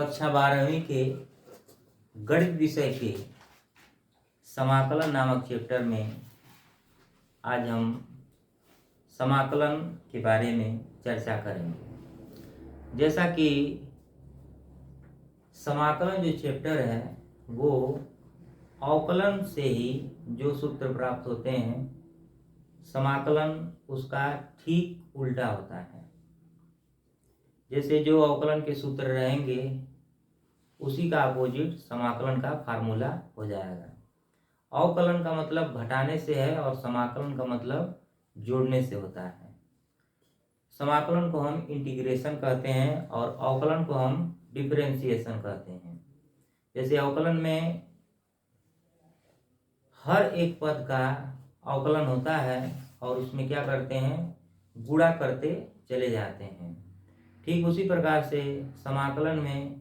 कक्षा 12वीं के गणित विषय के समाकलन नामक चैप्टर में आज हम समाकलन के बारे में चर्चा करेंगे। जैसा कि समाकलन जो चैप्टर है वो अवकलन से ही जो सूत्र प्राप्त होते हैं, समाकलन उसका ठीक उल्टा होता है। जैसे जो अवकलन के सूत्र रहेंगे उसी का अपोजिट समाकलन का फार्मूला हो जाएगा। अवकलन का मतलब घटाने से है और समाकलन का मतलब जोड़ने से होता है। समाकलन को हम इंटीग्रेशन कहते हैं और अवकलन को हम डिफरेंशिएशन कहते हैं। जैसे अवकलन में हर एक पद का अवकलन होता है और उसमें क्या करते हैं, गुणा करते चले जाते हैं। ठीक उसी प्रकार से समाकलन में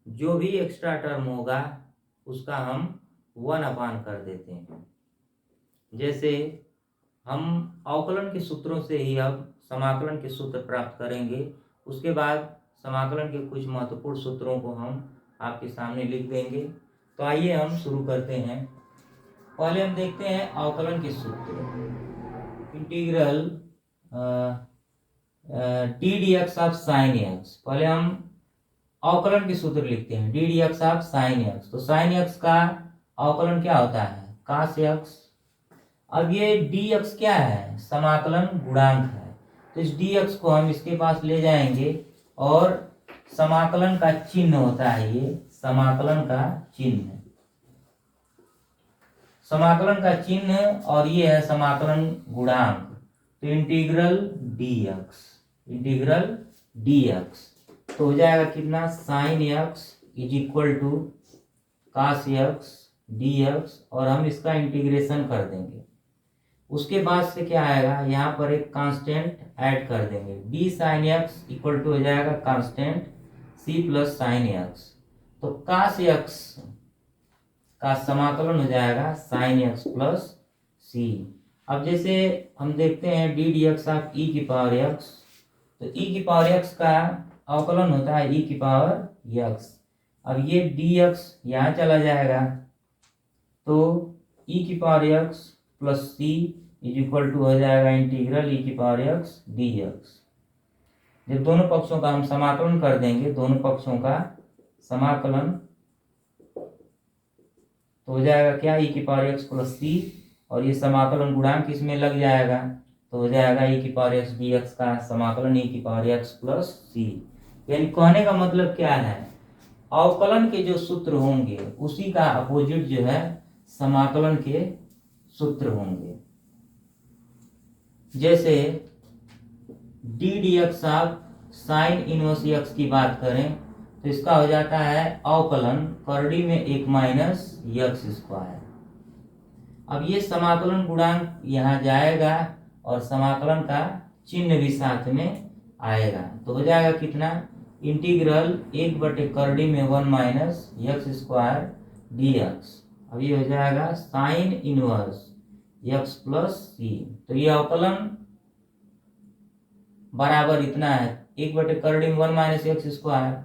जो भी एक्स्ट्रा टर्म होगा उसका हम 1/, कर देते हैं। जैसे हम अवकलन के सूत्रों से ही अब समाकलन के सूत्र प्राप्त करेंगे। उसके बाद समाकलन के कुछ महत्वपूर्ण सूत्रों को हम आपके सामने लिख देंगे। तो आइए हम शुरू करते हैं। पहले हम देखते हैं अवकलन के सूत्र। Integral D d x of sine x. पहले हम अवकलन के सूत्र लिखते हैं, D d x of sine x. तो साइन एक्स का अवकलन क्या होता है, कास एक्स। अब ये डी एक्स क्या है, समाकलन गुणांक है। तो इस डी एक्स को हम इसके पास ले जाएंगे और समाकलन का चिन्ह होता है, ये समाकलन का चिन्ह, समाकलन का चिन्ह, और ये है समाकलन गुणांक। तो integral d x, integral d x तो हो जाएगा कितना, sine x is equal to cos x d x, और हम इसका इंटीग्रेशन कर देंगे। उसके बाद से क्या आएगा, यहाँ पर एक कांस्टेंट ऐड कर देंगे, d sine x equal to हो जाएगा constant c plus sine x. तो कास एक्स का समाकलन हो जाएगा साइन एक्स प्लस सी। अब जैसे हम देखते हैं डी डी एक्स ऑफ ई की पावर एक्स, तो ई की पावर एक्स का अवकलन होता है ई की पावर एक्स। अब ये डी एक्स यहाँ चला जाएगा, तो ई की power x plus c is equal to हो जाएगा इंटीग्रल ई की पावर एक्स डी एक्स। जब दोनों पक्षों का हम समाकलन कर देंगे, दोनों पक्षों का समाकलन, तो हो जाएगा क्या, ई की पावर एक्स प्लस सी, और ये समाकलन गुणांक इसमें लग जाएगा, तो हो जाएगा ई की पावर एक्स डी एक्स का समाकलन ई की पावर एक्स प्लस सी। यानी कहने का मतलब क्या है, अवकलन के जो सूत्र होंगे उसी का अपोजिट जो है समाकलन के सूत्र होंगे। जैसे D d x of sine inverse x की बात करें तो इसका हो जाता है अवकलन करड़ी में 1 माइनस एक्स स्क्वायर। अब ये समाकलन गुणांक यहाँ जाएगा और समाकलन का चिन्ह भी साथ में आएगा, तो हो जाएगा कितना, इंटीग्रल 1/करड़ी में 1 minus x square D x. अब ये हो जाएगा sine inverse x plus c. तो ये अवकलन बराबर इतना है, 1/करड़ी में 1 माइनस एक्स स्क्वायर।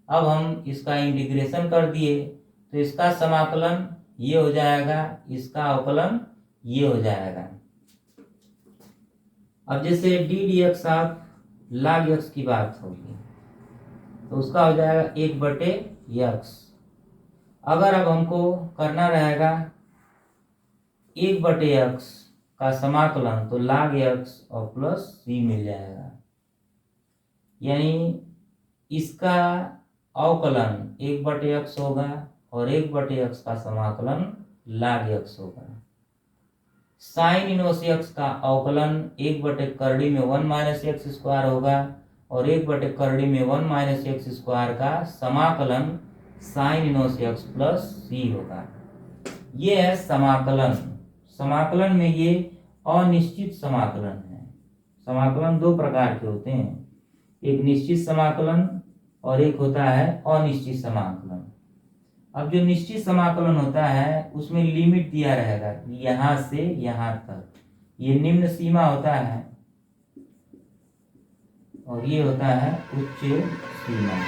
अब हम इसका इंटीग्रेशन कर दिए तो इसका समाकलन ये हो जाएगा, इसका अवकलन ये हो जाएगा। अब जैसे D d x of log x की बात होगी तो उसका हो जाएगा 1/x। अगर अब हमको करना रहेगा 1/x का समाकलन, तो log x और प्लस c मिल जाएगा। यानी इसका अवकलन 1/x होगा और 1/x का समाकलन log x होगा। साइन इनवर्स एक्स का अवकलन 1/करड़ी में 1 माइनस एक्स स्क्वायर होगा और 1/करड़ी में 1 माइनस एक्स स्क्वायर का समाकलन साइन इनवर्स एक्स प्लस सी होगा। ये है समाकलन। समाकलन में ये अनिश्चित समाकलन है। समाकलन दो प्रकार के होते हैं, एक निश्चित समाकलन और एक होता है अनिश्चित समाकलन। अब जो निश्चित समाकलन होता है उसमें लिमिट दिया रहेगा, यहाँ से यहाँ तक, ये निम्न सीमा होता है और ये होता है उच्च सीमा।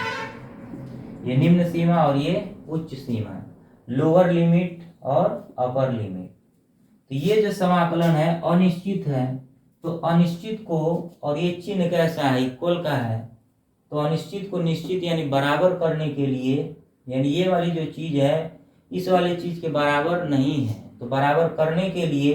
ये निम्न सीमा और ये उच्च सीमा, लोअर लिमिट और अपर लिमिट। तो ये जो समाकलन है अनिश्चित है, तो अनिश्चित को, और ये चिन्ह कैसा है, इक्वल का है, तो अनिश्चित को निश्चित यानी बराबर करने के लिए, यानी ये वाली जो चीज है इस वाली चीज के बराबर नहीं है, तो बराबर करने के लिए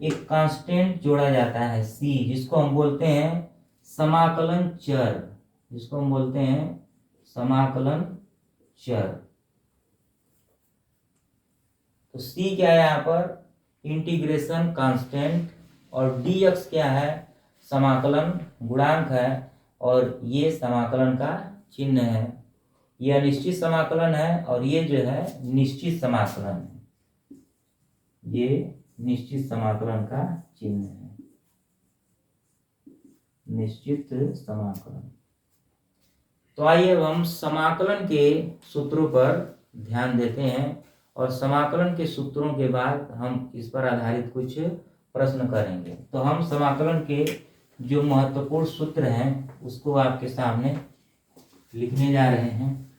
एक कांस्टेंट जोड़ा जाता है c, जिसको हम बोलते हैं समाकलन चर, जिसको हम बोलते हैं समाकलन चर। तो c क्या है यहाँ पर, इंटीग्रेशन कांस्टेंट, और dx क्या है, समाकलन गुणांक है, और ये समाकलन का चिन्ह है। ये अनिश्चित समाकलन है और ये जो है निश्चित समाकलन है, ये निश्चित समाकलन का चिन्ह है, निश्चित समाकलन। तो आइए अब हम समाकलन के सूत्रों पर ध्यान देते हैं, और समाकलन के सूत्रों के बाद हम इस पर आधारित कुछ प्रश्न करेंगे। तो हम समाकलन के जो महत्वपूर्ण सूत्र हैं उसको आपके सामने लिखने जा रहे हैं।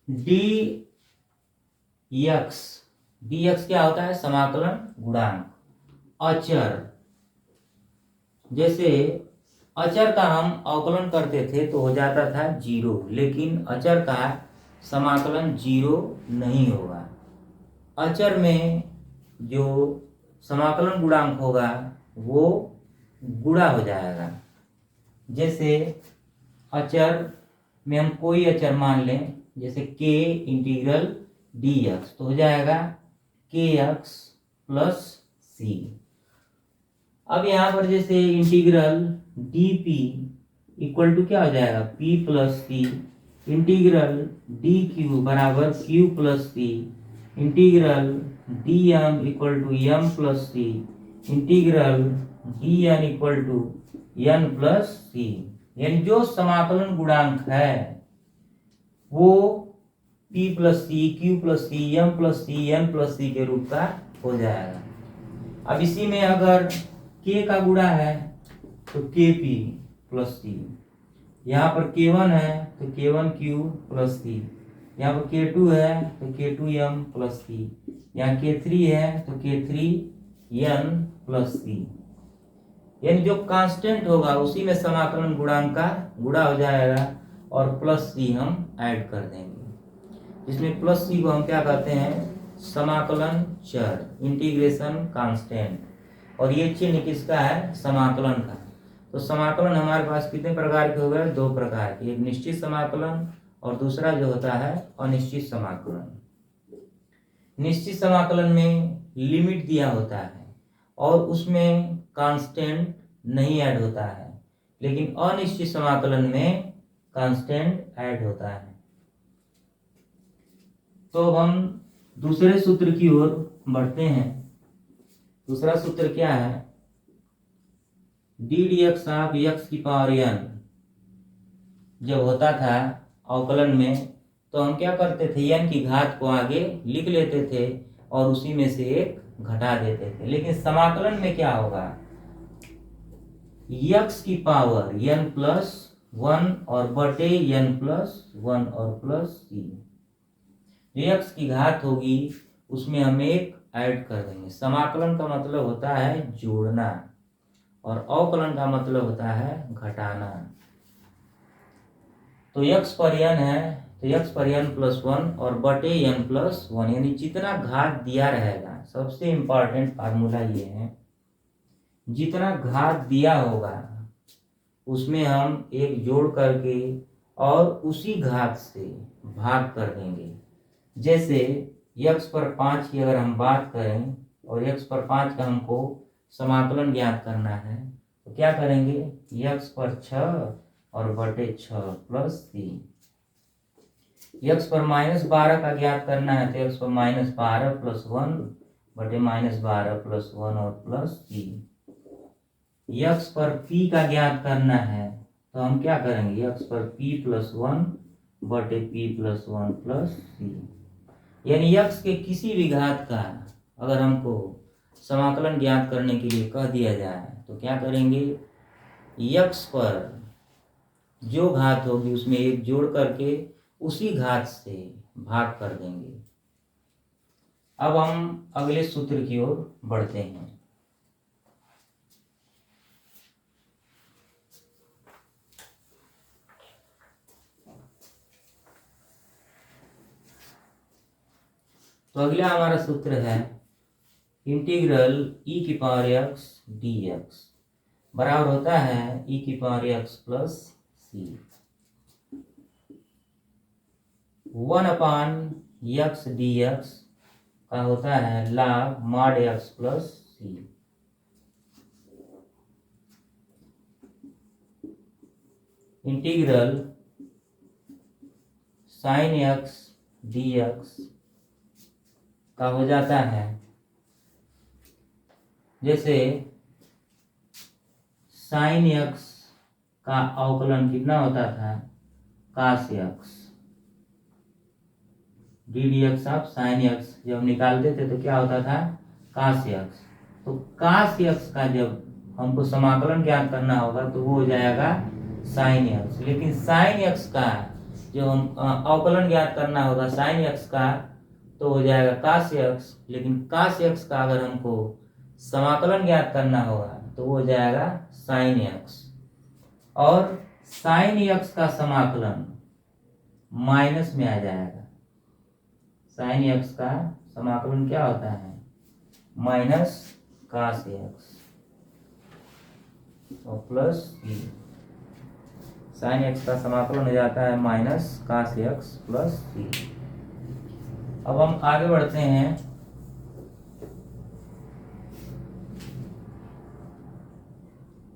dx क्या होता है, समाकलन गुणांक। अचर, जैसे अचर का हम अवकलन करते थे तो हो जाता था 0, लेकिन अचर का समाकलन 0 नहीं होगा। अचर में जो समाकलन गुणांक होगा वो गुणा हो जाएगा। जैसे अचर में हम कोई अचर मान लें, जैसे k इंटीग्रल dx, तो हो जाएगा kx प्लस c। अब यहाँ पर जैसे इंटीग्रल dp इक्वल टू क्या हो जाएगा, p plus c, integral dq बराबर q plus c, integral dm equal to m plus c, integral dn equal to n plus c। यानी जो समाकलन गुणांक है वो p plus c, q plus c, m plus c, n plus c के रूप का हो जाएगा। अब इसी में अगर k का गुणा है तो kp प्लस सी, यहाँ पर k1 है तो k1q प्लस सी, यहाँ पर k2 है तो k2m प्लस सी, यहाँ k3 है तो k3n प्लस सी। यानी जो कांस्टेंट होगा उसी में समाकलन गुणांक का गुणा हो जाएगा, और प्लस सी हम ऐड कर देंगे। इसमें प्लस सी को हम क्या कहते हैं, समाकलन चर, इंटीग्रेशन कांस्टेंट, और ये चिन्ह किसका है, समाकलन का। तो समाकलन हमारे पास कितने प्रकार के हो गए, 2 प्रकार के, एक निश्चित समाकलन और दूसरा जो होता है अनिश्चित समाकलन। निश्चित समाकलन में लिमिट दिया होता है और उसमें कांस्टेंट नहीं ऐड होता है, लेकिन अनिश्चित समाकलन में कांस्टेंट ऐड होता है। तो अब हम दूसरे सूत्र की ओर बढ़ते हैं। दूसरा सूत्र क्या है, D d x of x की पावर n जब होता था अवकलन में, तो हम क्या करते थे, n की घात को आगे लिख लेते थे और उसी में से एक घटा देते थे। लेकिन समाकलन में क्या होगा, x की पावर n प्लस 1 और बटे n प्लस 1 और प्लस c, x की घात होगी उसमें हम एक ऐड कर देंगे। समाकलन का मतलब होता है जोड़ना और अवकलन का मतलब होता है घटाना। तो x पर n है तो x पर n प्लस 1 और बटे n प्लस 1, यानी जितना घात दिया रहेगा, सबसे इंपॉर्टेंट फार्मूला ये है, जितना घात दिया होगा उसमें हम एक जोड़ करके और उसी घात से भाग कर देंगे। जैसे x पर 5 की अगर हम बात करें और x पर 5 का हमको समाकलन ज्ञात करना है, तो क्या करेंगे, x पर 6 और बटे 6 प्लस c। x पर -12 का ज्ञात करना है तो x पर -12 प्लस 1 बटे -12 प्लस 1 और प्लस c। x पर p का ज्ञात करना है तो हम क्या करेंगे, x पर p प्लस 1 बटे p प्लस 1 प्लस c। यानी x के किसी भी घात का अगर हमको समाकलन ज्ञात करने के लिए कह दिया जाए तो क्या करेंगे, यक्स पर जो घात होगी उसमें एक जोड़ करके उसी घात से भाग कर देंगे। अब हम अगले सूत्र की ओर बढ़ते हैं। तो अगला हमारा सूत्र है इंटीग्रल ई की पावर एक्स डी एक्स बराबर होता है ई की power x plus c 1 x d x का होता है log mod x plus c. Integral sine x d x का हो जाता है, जैसे साइन एक्स का अवकलन कितना होता था cos x d d x of sine x जब हम निकालते थे तो क्या होता था कास एक्स। तो कास एक्स का जब हमको समाकलन ज्ञात करना होगा तो वो हो जाएगा साइन एक्स, लेकिन साइन एक्स का जो हम अवकलन ज्ञात करना होगा साइन एक्स का तो हो जाएगा कास एक्स, लेकिन कास एक्स का अगर हमको समाकलन ज्ञात करना होगा तो वो हो जाएगा साइन एक्स। और साइन एक्स का समाकलन माइनस में आ जाएगा। साइन एक्स का समाकलन क्या होता है माइनस कास एक्स और प्लस सी। साइन एक्स का समाकलन हो जाता है माइनस कास एक्स प्लस सी। अब हम आगे बढ़ते हैं।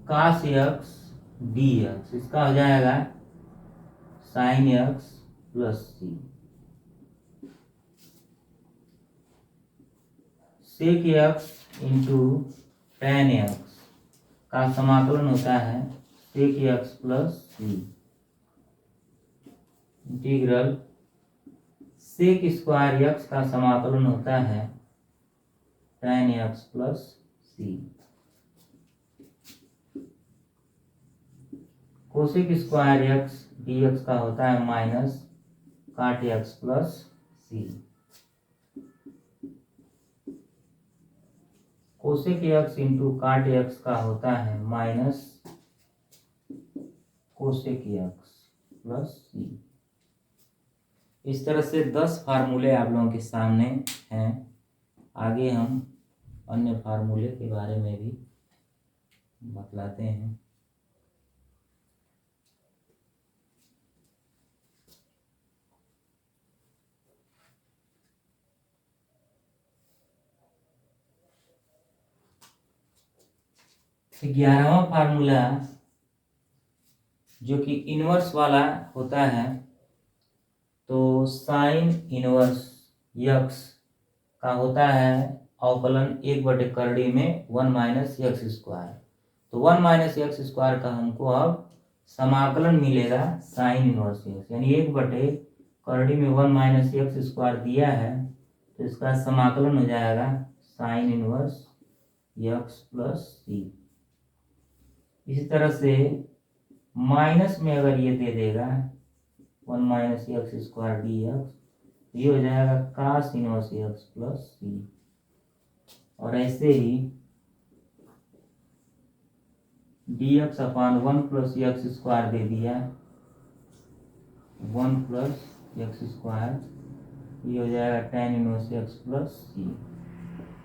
कास एक्स डी एक्स इसका हो जाएगा sine x plus c. Sec x into tan x का समाकलन होता है sec x plus c. Integral sec square x का समाकलन होता है tan x plus c. Cosec square x d x का होता है minus cot x plus c. Cosec x into cot x का होता है minus cosec x plus c. इस तरह से 10 फार्मूले आप लोगों के सामने हैं। आगे हम अन्य फार्मूले के बारे में भी बतलाते हैं। ग्यारहवां फार्मूला जो कि इनवर्स वाला होता है, तो साइन इनवर्स यक्स का होता है अवकलन 1/करड़ी में 1 माइनस एक्स स्क्वायर। तो 1 माइनस एक्स स्क्वायर का हमको अब समाकलन मिलेगा साइन इनवर्स एक्स, यानी 1/करड़ी में 1 माइनस एक्स स्क्वायर दिया है तो इसका समाकलन हो जाएगा साइन इनवर्स एक्स प्लस सी। इसी तरह से माइनस में अगर ये दे देगा 1 minus x square D x, ये हो जाएगा कास इनवर्स एक्स प्लस सी। और ऐसे ही डी एक्स अपान 1 प्लस एक्स स्क्वायर दे दिया 1 प्लस एक्स स्क्वायर, ये हो जाएगा tan inverse x plus c.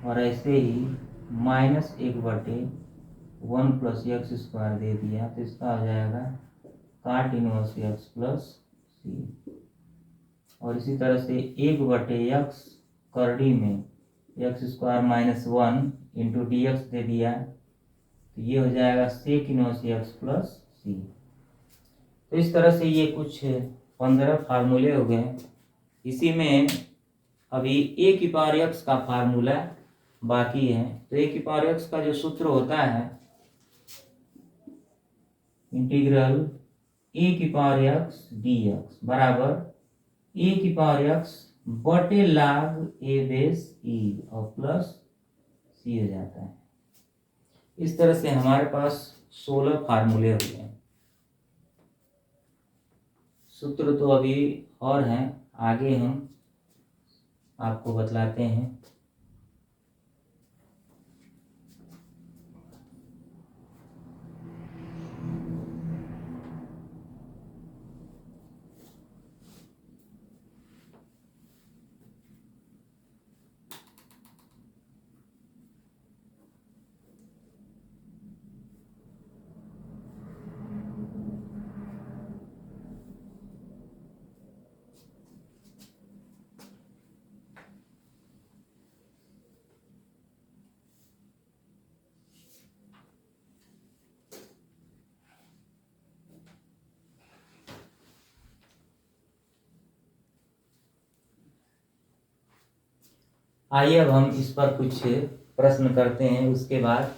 और ऐसे ही माइनस 1/1 प्लस एक्स स्क्वायर दे दिया तो इसका हो जाएगा काट इनवर्स एक्स प्लस सी। और इसी तरह से 1/x करड़ी में x square minus 1 into d x दे दिया तो ये हो जाएगा sec inverse x plus c. तो इस तरह से ये कुछ 15 फार्मूले हो गए। इसी में अभी ए की पावर एक्स का फार्मूला बाकी है। तो ए की पावर एक्स का जो सूत्र होता है इंटीग्रल ए की पावर एक्स डी एक्स बराबर ए की पावर एक्स बटे log ए बेस ई और प्लस सी हो जाता है। इस तरह से हमारे पास 16 फार्मूले हुए हैं। सूत्र तो अभी और हैं, आगे हम आपको बतलाते हैं। आइए अब हम इस पर कुछ प्रश्न करते हैं, उसके बाद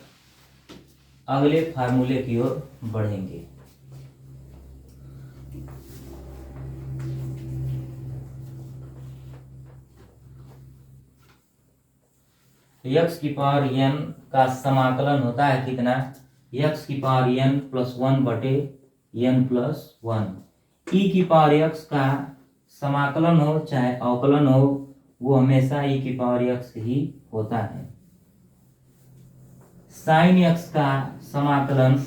अगले फार्मूले की ओर बढ़ेंगे। x की पावर n का समाकलन होता है कितना, x की पावर n प्लस 1 बटे n प्लस 1। e की पावर x का समाकलन हो चाहे अवकलन हो, वो हमेशा e की पावर x ही होता है। साइन x का समाकलन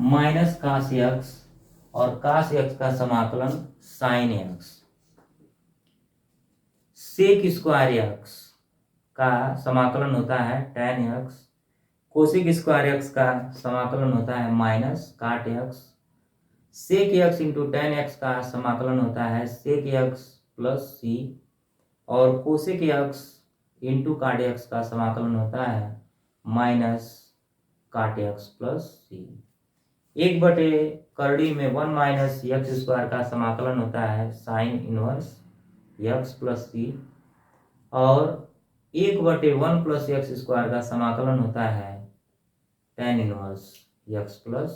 माइनस कास x और कास x का समाकलन sine x। Sec square x का समाकलन होता है tan x। Cosec square x का समाकलन होता है minus cot x। Sec x into tan x का समाकलन होता है सेक x प्लस सी। और cosec x into cot x का समाकलन होता है minus cot x plus c. 1 बटे करड़ी में 1 माइनस एक्स स्क्वायर का समाकलन होता है sine inverse x plus c. और 1/1 प्लस एक्स स्क्वायर का समाकलन होता है टेन इनवर्स एक्स प्लस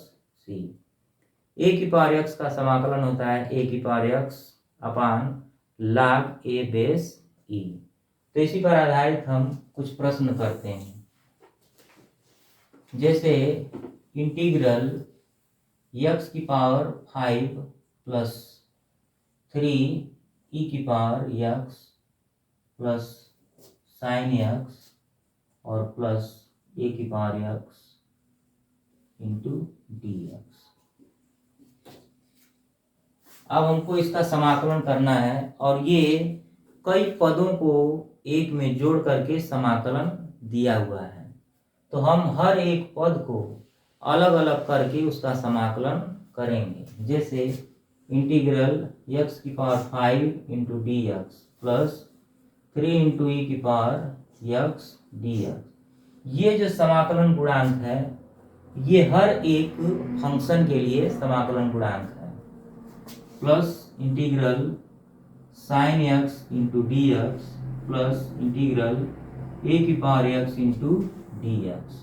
सी। ए की पावर एक्स का समाकलन होता है ए की पावर एक्स अपान log ए बेस ई। तो इसी पर आधारित हम कुछ प्रश्न करते हैं, जैसे इंटीग्रल x की पावर 5 प्लस 3 ई की power x plus sign x और प्लस ए की power x into d x. अब हमको इसका समाकलन करना है और ये कई पदों को एक में जोड़ करके समाकलन दिया हुआ है, तो हम हर एक पद को अलग अलग करके उसका समाकलन करेंगे। जैसे इंटीग्रल x की power 5 into d x plus 3 into e की पावर x डी एक्स। ये जो समाकलन गुणांक है, ये हर एक फंक्शन के लिए समाकलन गुणांक है। Plus integral sine x into d x plus integral a की power x into d x.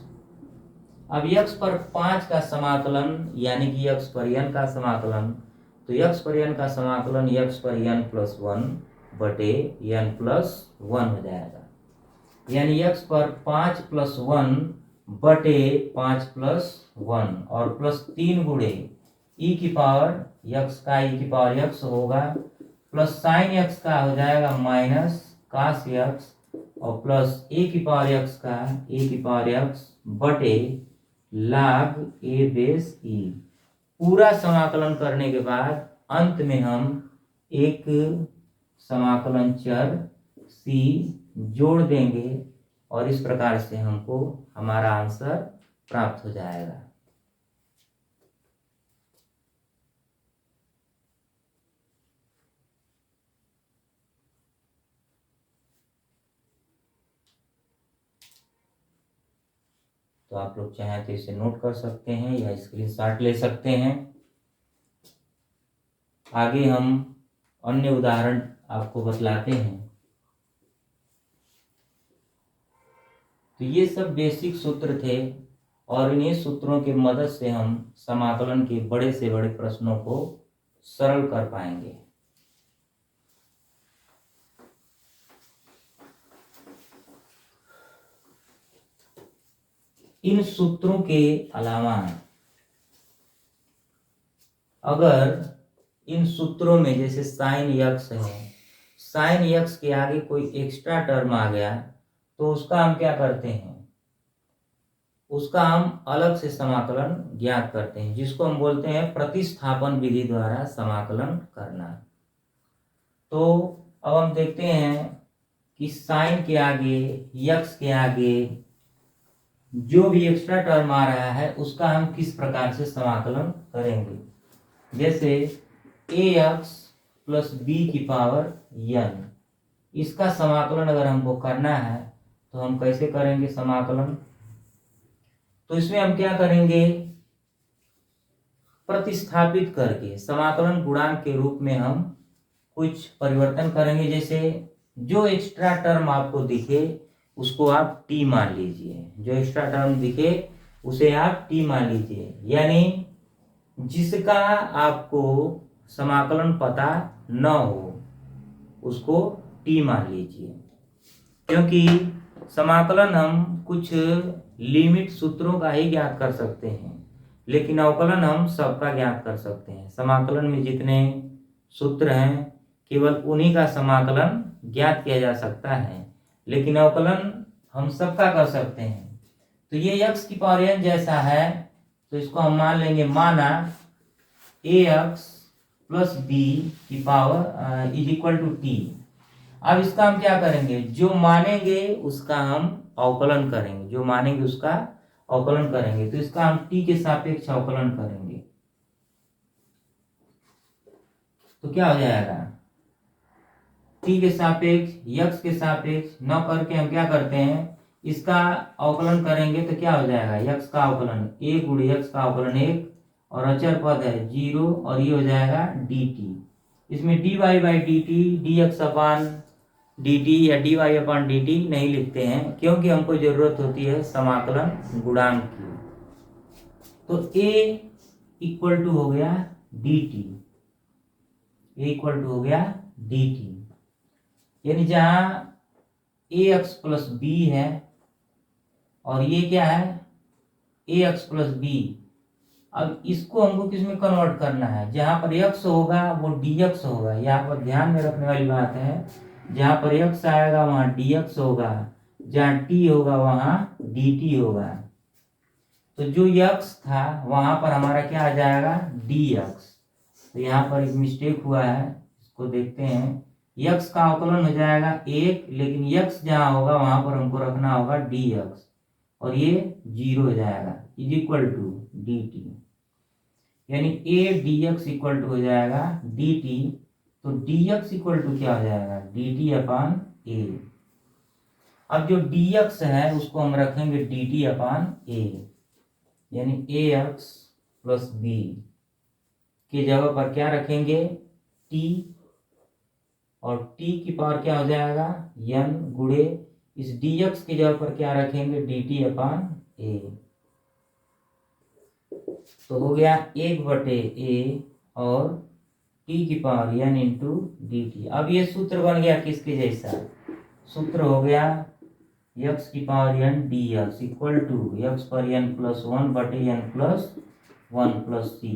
अब x पर 5 का समाकलन यानी कि x पर n का समाकलन, तो x पर n का समाकलन x पर n प्लस 1 बटे n प्लस 1 हो जाएगा। यानी x पर 5 प्लस 1 बटे 5 प्लस 1 और प्लस 3 गुणे ई की पावर x का ई की पावर x होगा, प्लस साइन x का हो जाएगा माइनस कास x और प्लस ए की पावर x का ए की पावर x बटे log ए बेस ई। पूरा समाकलन करने के बाद अंत में हम एक समाकलन चर c जोड़ देंगे और इस प्रकार से हमको हमारा आंसर प्राप्त हो जाएगा। तो आप लोग चाहें तो इसे नोट कर सकते हैं या स्क्रीनशॉट ले सकते हैं। आगे हम अन्य उदाहरण आपको बतलाते हैं। तो ये सब बेसिक सूत्र थे और इन्हीं सूत्रों की मदद से हम समाकलन के बड़े से बड़े प्रश्नों को सरल कर पाएंगे। इन सूत्रों के अलावा अगर इन सूत्रों में जैसे साइन यक्स है, साइन यक्स के आगे कोई एक्स्ट्रा टर्म आ गया तो उसका हम क्या करते हैं, उसका हम अलग से समाकलन ज्ञात करते हैं, जिसको हम बोलते हैं प्रतिस्थापन विधि द्वारा समाकलन करना। तो अब हम देखते हैं कि साइन के आगे, यक्स के आगे जो भी एक्स्ट्रा टर्म आ रहा है उसका हम किस प्रकार से समाकलन करेंगे। जैसे ax प्लस बी की पावर n, इसका समाकलन अगर हमको करना है तो हम कैसे करेंगे समाकलन। तो इसमें हम क्या करेंगे, प्रतिस्थापित करके समाकलन गुणांक के रूप में हम कुछ परिवर्तन करेंगे। जैसे जो एक्स्ट्रा टर्म आपको दिखे उसको आप t मान लीजिए, जो एक्स्ट्रा टर्म दिखे उसे आप t मान लीजिए, यानी जिसका आपको समाकलन पता न हो उसको t मान लीजिए, क्योंकि समाकलन हम कुछ लिमिट सूत्रों का ही ज्ञात कर सकते हैं, लेकिन अवकलन हम सबका ज्ञात कर सकते हैं। समाकलन में जितने सूत्र हैं केवल उन्हीं का समाकलन ज्ञात किया जा सकता है, लेकिन अवकलन हम सबका कर सकते हैं। तो ये x की पावर n जैसा है तो इसको हम मान लेंगे, माना ax प्लस बी की power is equal to t. अब इसका हम क्या करेंगे, जो मानेंगे उसका हम अवकलन करेंगे, जो मानेंगे उसका अवकलन करेंगे। तो इसका हम t के सापेक्ष अवकलन करेंगे तो क्या हो जाएगा, t के सापेक्ष, x के सापेक्ष न करके हम क्या करते हैं, इसका अवकलन करेंगे तो क्या हो जाएगा, x का अवकलन 1 गुणे x का अवकलन 1 और अचर पद है 0 और ये हो जाएगा dt। इसमें dy by dt, dx upon dt या dy अपान dt नहीं लिखते हैं, क्योंकि हमको जरूरत होती है समाकलन गुणांक की। तो a इक्वल टू हो गया dt, a इक्वल टू हो गया dt, यानी जहां ax प्लस b है और ये क्या है ax प्लस b। अब इसको हमको किस में कन्वर्ट करना है, जहां पर x होगा वो dx होगा। यहाँ पर ध्यान में रखने वाली बात है, जहां पर x आएगा वहां dx होगा, जहां t होगा वहां dt होगा। तो जो x था वहां पर हमारा क्या आ जाएगा dx। तो यहाँ पर एक मिस्टेक हुआ है, इसको देखते हैं। x का अवकलन हो जाएगा 1, लेकिन x जहां होगा वहां पर हमको रखना होगा dx और ये 0 हो जाएगा, इज इक्वल टू dt, यानी a dx इक्वल टू हो जाएगा dt। तो dx इक्वल टू क्या हो जाएगा dt अपान a। अब जो dx है उसको हम रखेंगे dt अपान a, यानी ax प्लस b की जगह पर क्या रखेंगे t, और t की पावर क्या हो जाएगा n गुणे इस dx की जगह पर क्या रखेंगे dt अपान a। तो हो गया 1/a और t की पावर n इंटू dt। अब ये सूत्र बन गया किसके जैसा, सूत्र हो गया x की power n dx equal to x पर n plus 1/n plus 1 plus c।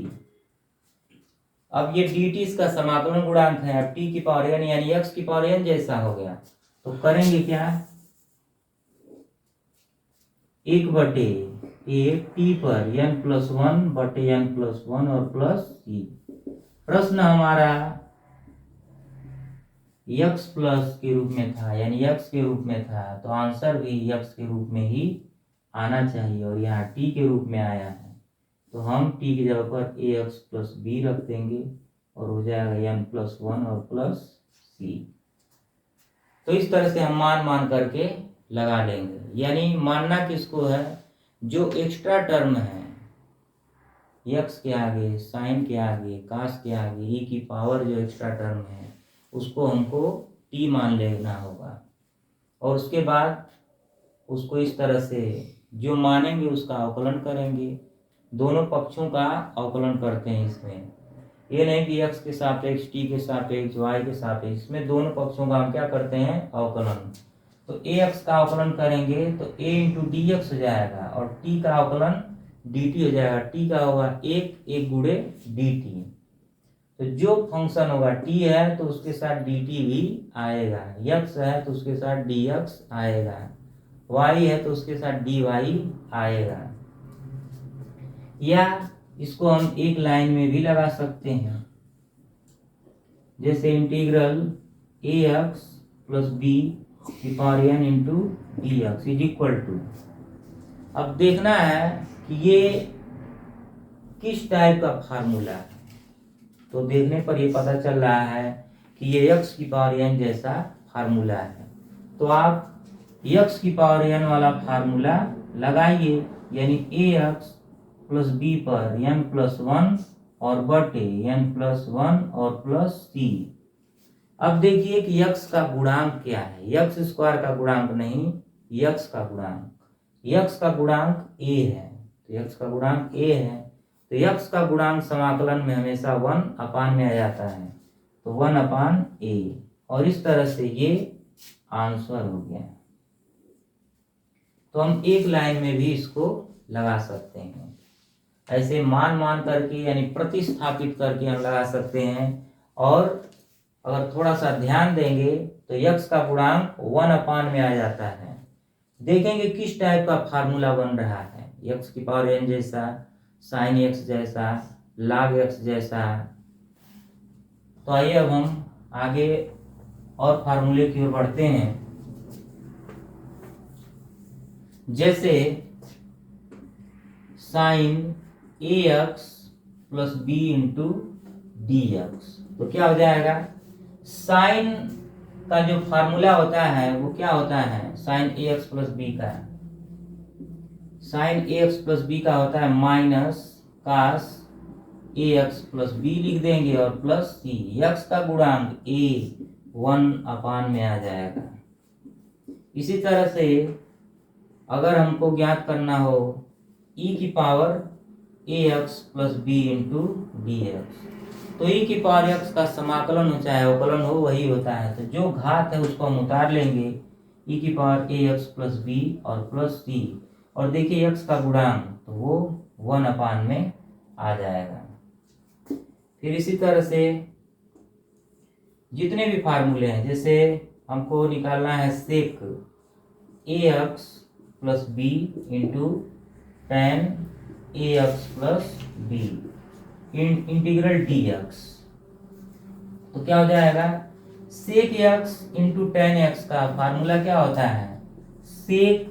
अब ये dt इसका समाकलन गुणांक है, अब t की पावर n यानी x की पावर n जैसा हो गया। तो करेंगे क्या, 1/a t पर n प्लस 1/n प्लस 1 और प्लस c। प्रश्न हमारा x प्लस के रूप में था, यानी x के रूप में था, तो आंसर भी x के रूप में ही आना चाहिए, और यहाँ t के रूप में आया है तो हम t की जगह पर ax प्लस b रख देंगे और हो जाएगा n प्लस 1 और प्लस c। तो इस तरह से हम मान करके लगा लेंगे, यानी मानना किसको है, जो एक्स्ट्रा टर्म है x के आगे, साइन के आगे, कास के आगे, e की पावर जो एक्स्ट्रा टर्म है उसको हमको t मान लेना होगा, और उसके बाद उसको इस तरह से जो मानेंगे उसका अवकलन करेंगे। दोनों पक्षों का अवकलन करते हैं इसमें, ये नहीं कि x के सापेक्ष, t के सापेक्ष, y के सापेक्ष, इसमें दोनों पक्षों का हम क्या करते हैं अवकलन। तो ax का अवकलन करेंगे तो a इंटू dx हो जाएगा और t का अवकलन dt हो जाएगा। t का होगा 1 गुणे dt। तो जो फंक्शन होगा t है तो उसके साथ dt भी आएगा, x है तो उसके साथ dx आएगा, y है तो उसके साथ dy आएगा। या इसको हम एक लाइन में भी लगा सकते हैं, जैसे इंटीग्रल ax प्लस बी की power n into d x is equal to. अब देखना है कि ये किस टाइप का फार्मूला है, तो देखने पर ये पता चल रहा है कि ये x की पावर n जैसा फार्मूला है। तो आप x की पावर n वाला फार्मूला लगाइए, यानी ax प्लस बी पर n प्लस 1 और बटे n प्लस 1 और प्लस c। अब देखिए कि x का गुणांक क्या है, x स्क्वायर का गुणांक नहीं, x का गुणांक, x का गुणांक a है, तो x का गुणांक a है, तो x का गुणांक समाकलन में हमेशा 1 अपान में आ जाता है, तो 1 अपान a, और इस तरह से ये आंसर हो गया। तो हम एक लाइन में भी इसको लगा सकते हैं, ऐसे मान मान करके यानी प्रतिस्थापित करके हम लगा सकते हैं। और अगर थोड़ा सा ध्यान देंगे तो x का गुणांक 1 अपान में आ जाता है। देखेंगे किस टाइप का फार्मूला बन रहा है, x की पावर n जैसा, साइन x जैसा, log x जैसा। तो आइए अब हम आगे और फार्मूले की ओर बढ़ते हैं। जैसे sine ax plus b into d x, तो क्या हो जाएगा, साइन का जो फार्मूला होता है वो क्या होता है, साइन ax प्लस बी का, साइन ax प्लस बी का होता है minus cos ax plus b लिख देंगे और प्लस सी, x का गुणांक a 1 अपान में आ जाएगा। इसी तरह से अगर हमको ज्ञात करना हो e की power ax plus b into d x, तो e की पावर x का समाकलन हो चाहे अवकलन हो वही होता है, तो जो घात है उसको हम उतार लेंगे, e की पावर ax प्लस बी और प्लस सी, और देखिए x का गुणांक तो वो 1 अपान में आ जाएगा। फिर इसी तरह से जितने भी फार्मूले हैं, जैसे हमको निकालना है sec ax plus b into tan ax plus b integral dx, तो क्या हो जाएगा, sec x into tan x का फार्मूला क्या होता है, सेक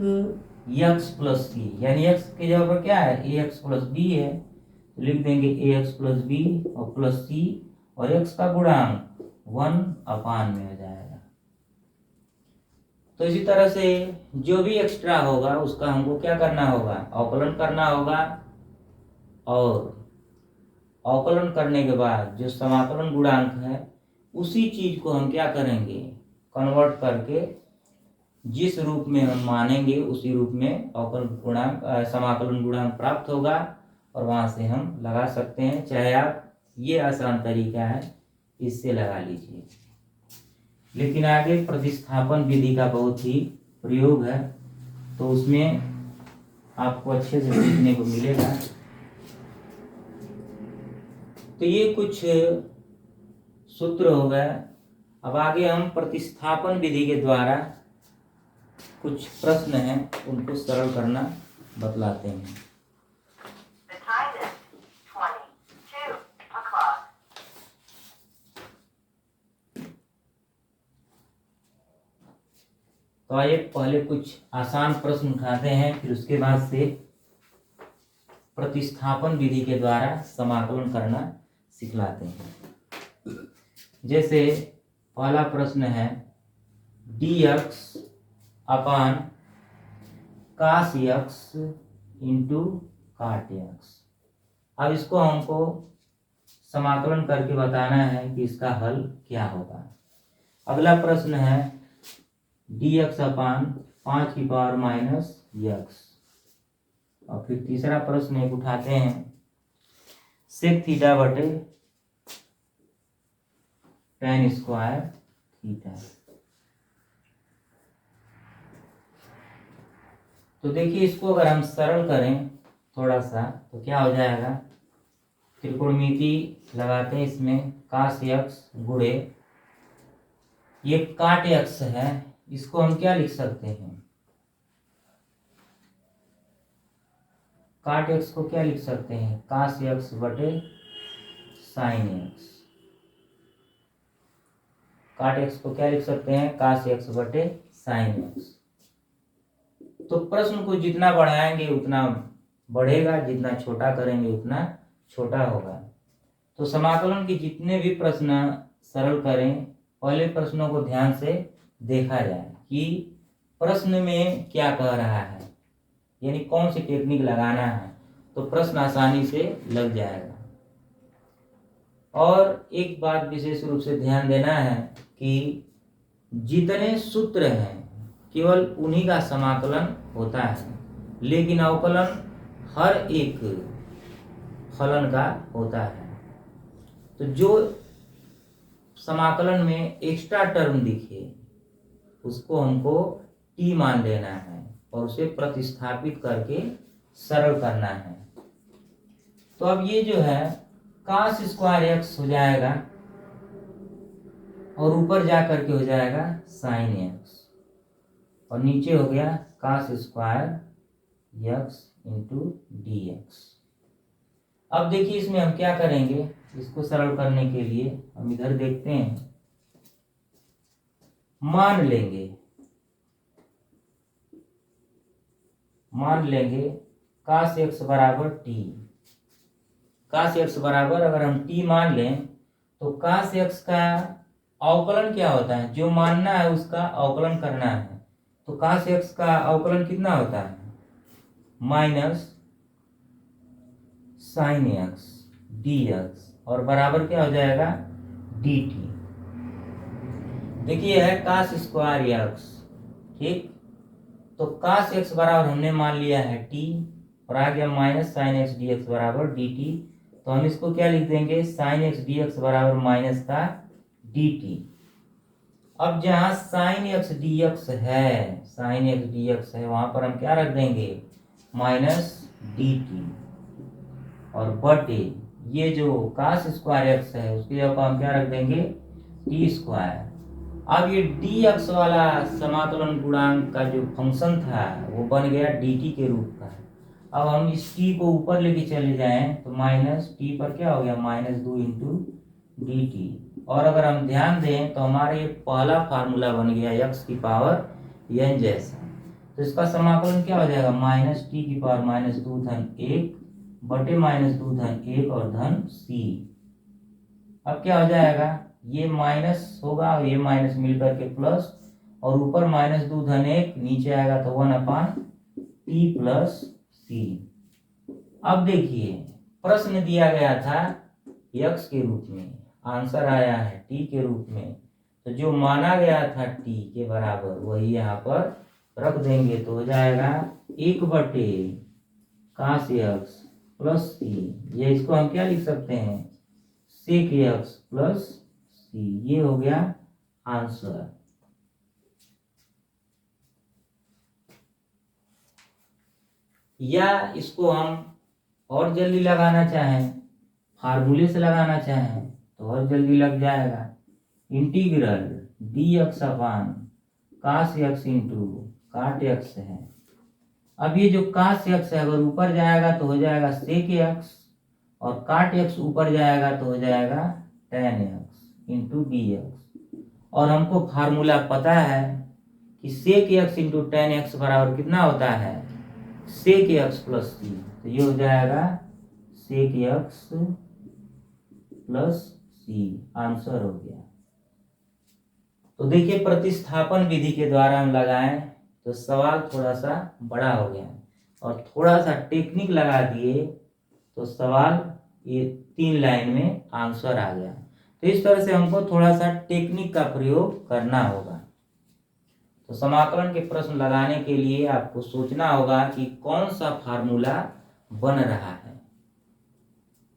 x प्लस सी, यानी x की जगह पर क्या है ax प्लस बी है, तो लिख देंगे ax प्लस बी और प्लस सी, और x का गुणांक 1 अपान में हो जाएगा। तो इसी तरह से जो भी एक्स्ट्रा होगा उसका हमको क्या करना होगा, अवकलन करना होगा, और अवकलन करने के बाद जो समाकलन गुणांक है उसी चीज को हम क्या करेंगे, कन्वर्ट करके जिस रूप में हम मानेंगे उसी रूप में अवकलन गुणांक समाकलन गुणांक प्राप्त होगा, और वहां से हम लगा सकते हैं। चाहे आप ये आसान तरीका है इससे लगा लीजिए, लेकिन आगे प्रतिस्थापन विधि का बहुत ही प्रयोग है, तो उसमें आपको अच्छे से सीखने को मिलेगा। तो ये कुछ सूत्र हो गए। अब आगे हम प्रतिस्थापन विधि के द्वारा कुछ प्रश्न हैं उनको सरल करना बतलाते हैं। तो आइए पहले कुछ आसान प्रश्न उठाते हैं, फिर उसके बाद से प्रतिस्थापन विधि के द्वारा समाकलन करना सिखलाते हैं। जैसे पहला प्रश्न है dx अपान कास x इंटू काट x। अब इसको हमको समाकलन करके बताना है कि इसका हल क्या होगा। अगला प्रश्न है dx अपान 5 की पावर माइनस x। और फिर तीसरा प्रश्न एक उठाते हैं सेक थीटा बटे टेन स्क्वायर थीटा। तो देखिए इसको अगर हम सरल करें थोड़ा सा तो क्या हो जाएगा, त्रिकोणमिति लगाते हैं इसमें, cos x गुणे ये काट x है, इसको हम क्या लिख सकते हैं, काट x को क्या लिख सकते हैं, cos x बटे sin x। काट x को क्या लिख सकते हैं, cos x बटे sin x। तो प्रश्न को जितना बढ़ाएंगे उतना बढ़ेगा, जितना छोटा करेंगे उतना छोटा होगा। तो समाकलन के जितने भी प्रश्न सरल करें, पहले प्रश्नों को ध्यान से देखा जाए कि प्रश्न में क्या कह रहा है, यानी कौन सी टेक्निक लगाना है, तो प्रश्न आसानी से लग जाएगा। और एक बात विशेष रूप से ध्यान देना है कि जितने सूत्र हैं केवल उन्हीं का समाकलन होता है, लेकिन अवकलन हर एक फलन का होता है। तो जो समाकलन में एक्स्ट्रा टर्म दिखे उसको हमको t मान लेना है और उसे प्रतिस्थापित करके सरल करना है। तो अब ये जो है cos स्क्वायर x हो जाएगा और ऊपर जा करके हो जाएगा sin x और नीचे हो गया cos square x into dx। अब देखिए इसमें हम क्या करेंगे, इसको सरल करने के लिए हम इधर देखते हैं, मान लेंगे cos x बराबर t। cos x बराबर अगर हम t मान लें तो cos x का अवकलन क्या होता है, जो मानना है उसका अवकलन करना है। तो cos x का अवकलन कितना होता है, माइनस sin x dx और बराबर क्या हो जाएगा dt। देखिए है cos स्क्वायर x, ठीक। तो cos x बराबर हमने मान लिया है t और आ गया माइनस sin x dx बराबर dt। तो हम इसको क्या लिख देंगे, sin x dx बराबर माइनस का dt। अब जहां sin x dx है वहां पर हम क्या रख देंगे, माइनस dt और बटे ये जो cos स्क्वायर x है उसकी जगह हम क्या रख देंगे t स्क्वायर। अब ये dx वाला समाकलन गुणांक का जो फंक्शन था वो बन गया dt के रूप का। अब हम इस t को ऊपर लेके चले जाएं तो माइनस t पर क्या हो गया, माइनस 2 इंटू dt। और अगर हम ध्यान दें तो हमारे ये पहला फार्मूला बन गया x की पावर n जैसा। तो इसका समाकलन क्या हो जाएगा, माइनस t की पावर माइनस 2 धन 1 बटे माइनस 2 धन 1 और धन c। अब क्या हो जाएगा, ये माइनस होगा और ये माइनस मिलकर के प्लस और ऊपर माइनस 2 धन 1 नीचे आएगा तो 1/t प्लस c। अब देखिए प्रश्न दिया गया था x के रूप में, आंसर आया है t के रूप में। तो जो माना गया था t के बराबर वही यहाँ पर रख देंगे तो हो जाएगा 1/cos x प्लस c। ये इसको हम क्या लिख सकते हैं, sec x प्लस c। ये हो गया आंसर। या इसको हम और जल्दी लगाना चाहें, फार्मूले से लगाना चाहें तो और जल्दी लग जाएगा। इंटीग्रल dx अपान cos x into cot x है। अब ये जो cos x है अगर ऊपर जाएगा तो हो जाएगा sec x और काट x ऊपर जाएगा तो हो जाएगा tan x इंटू dx। और हमको फार्मूला पता है कि sec x into tan x बराबर कितना होता है, sec x प्लस c। तो ये हो जाएगा sec x plus c, answer हो गया। तो देखिए प्रतिस्थापन विधि के द्वारा हम लगाएं तो सवाल थोड़ा सा बड़ा हो गया और थोड़ा सा टेक्निक लगा दिए तो सवाल ये 3 लाइन में आंसर आ गया। तो इस तरह से हमको थोड़ा सा टेक्निक का प्रयोग करना होगा। तो समाकलन के प्रश्न लगाने के लिए आपको सोचना होगा कि कौन सा फार्मूला बन रहा है,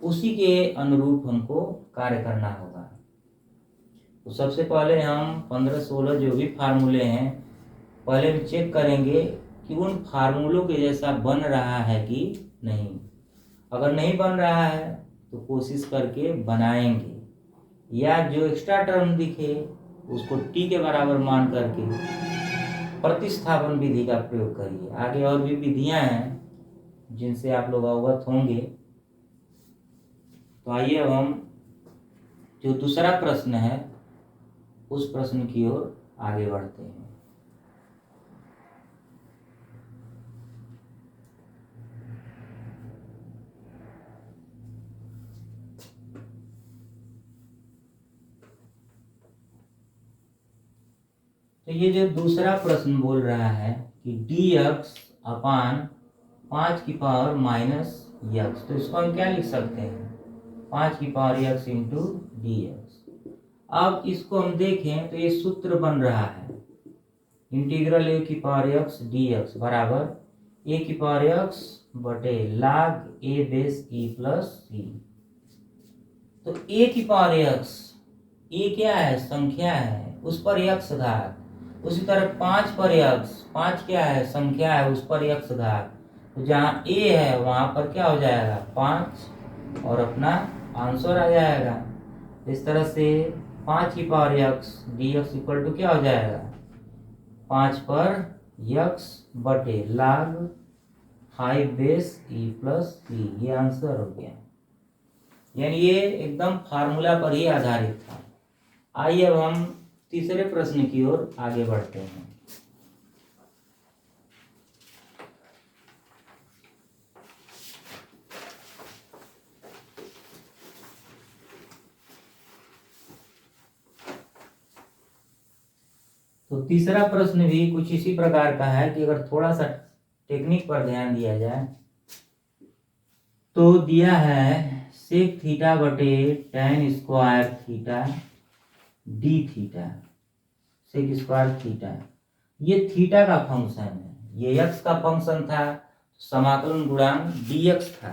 उसी के अनुरूप हमको कार्य करना होगा। तो सबसे पहले हम 15-16 जो भी फार्मूले हैं पहले हम चेक करेंगे कि उन फार्मूलों के जैसा बन रहा है कि नहीं। अगर नहीं बन रहा है तो कोशिश करके बनाएंगे, या जो एक्स्ट्रा टर्म दिखे उसको टी के बराबर मान करके प्रतिस्थापन विधि का प्रयोग करिए। आगे और भी विधियां हैं जिनसे आप लोग अवगत होंगे। तो आइए अब हम जो दूसरा प्रश्न है उस प्रश्न की ओर आगे बढ़ते हैं। तो ये जो दूसरा प्रश्न बोल रहा है कि dx अपान 5 की पावर माइनस यक्स, तो इसको हम क्या लिख सकते हैं, 5 की power x into d x. अब इसको हम देखें तो ये सूत्र बन रहा है इंटीग्रल ए की पावर यक्स डी एक्स बराबर ए की पावर यक्स बटे लाग ए बेस ई प्लस सी। तो ए की पावर यक्स, ए क्या है, संख्या है, उस पर यक्स घात। उसी तरह 5 पर यक्स, 5 क्या है, संख्या है, उस पर यक्स घात। तो जहाँ ए है वहां पर क्या हो जाएगा 5 और अपना आंसर आ जाएगा। इस तरह से 5 की power x d x equal to क्या हो जाएगा, 5 पर यक्स बटे लाग 5 बेस ई प्लस सी, ये आंसर हो गया। यानी ये एकदम फार्मूला पर ही आधारित था। आइए अब हम तीसरे प्रश्न की ओर आगे बढ़ते हैं। तो तीसरा प्रश्न भी कुछ इसी प्रकार का है कि अगर थोड़ा सा टेक्निक पर ध्यान दिया जाए तो दिया है सेक थीटा बटे tan square theta d theta, sec square theta, ये थीटा का फंक्शन है, ये x का फंक्शन था समाकलन गुणांक dx था,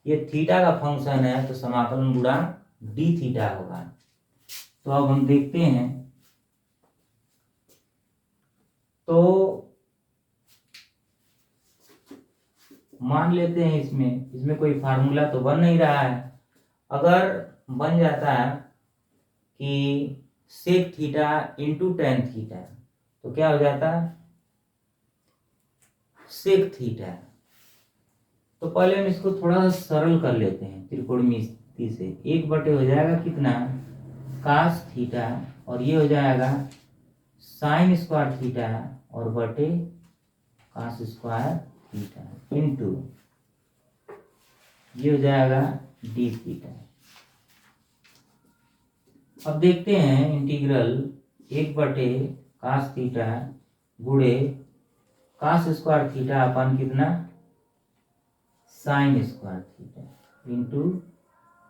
ये थीटा का फंक्शन है तो समाकलन गुणांक डी थीटा होगा। तो अब हम देखते हैं, तो मान लेते हैं इसमें कोई फार्मूला तो बन नहीं रहा है। अगर बन जाता है कि sec theta into tan theta, तो क्या हो जाता है सेक थीटा। तो पहले हम इसको थोड़ा सा सरल कर लेते हैं त्रिकोणमिति से। 1 बटे हो जाएगा कितना कास थीटा, और ये हो जाएगा साइन स्क्वायर थीटा और बटे कास स्क्वायर थीटा इंटू ये हो जाएगा डी थीटा। अब देखते हैं इंटीग्रल 1 बटे कास थीटा गुणे कास स्क्वायर थीटा अपन कितना sign square theta into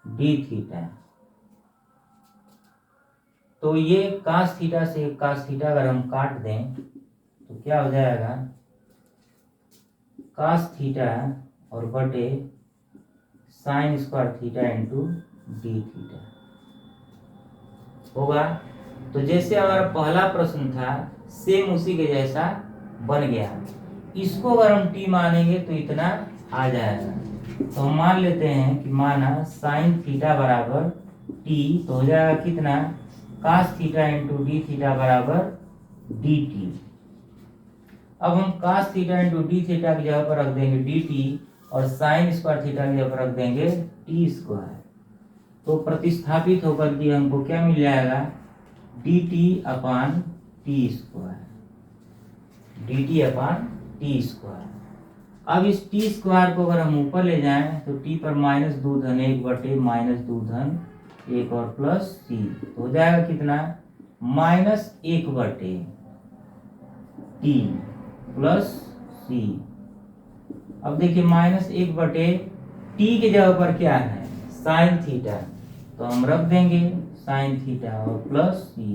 d theta. तो ये कास थीटा से कास थीटा अगर हम काट दें तो क्या हो जाएगा कास थीटा और बटे sign square theta into d theta होगा। तो जैसे हमारा पहला प्रश्न था सेम उसी के जैसा बन गया। इसको अगर हम टी मानेंगे तो इतना आ जाएगा। तो हम मान लेते हैं कि माना साइन थीटा बराबर टी, तो हो जाएगा कितना cos theta into d theta बराबर डी टी। अब हम cos theta into d theta की जगह पर रख देंगे डी टी और साइन स्क्वायर थीटा की जगह पर रख देंगे टी स्क्वायर। तो प्रतिस्थापित होकर के हमको क्या मिल जाएगा D T upon T square, D T upon T square. अब इस टी स्क्वायर को अगर हम ऊपर ले जाएं तो टी पर माइनस 2 धन 1 बटे माइनस 2 धन 1 और प्लस सी, तो हो जाएगा कितना माइनस 1 बटे टी प्लस सी। अब देखिए माइनस 1 बटे टी के जगह पर क्या है साइन थीटा, तो हम रख देंगे साइन थीटा और प्लस सी।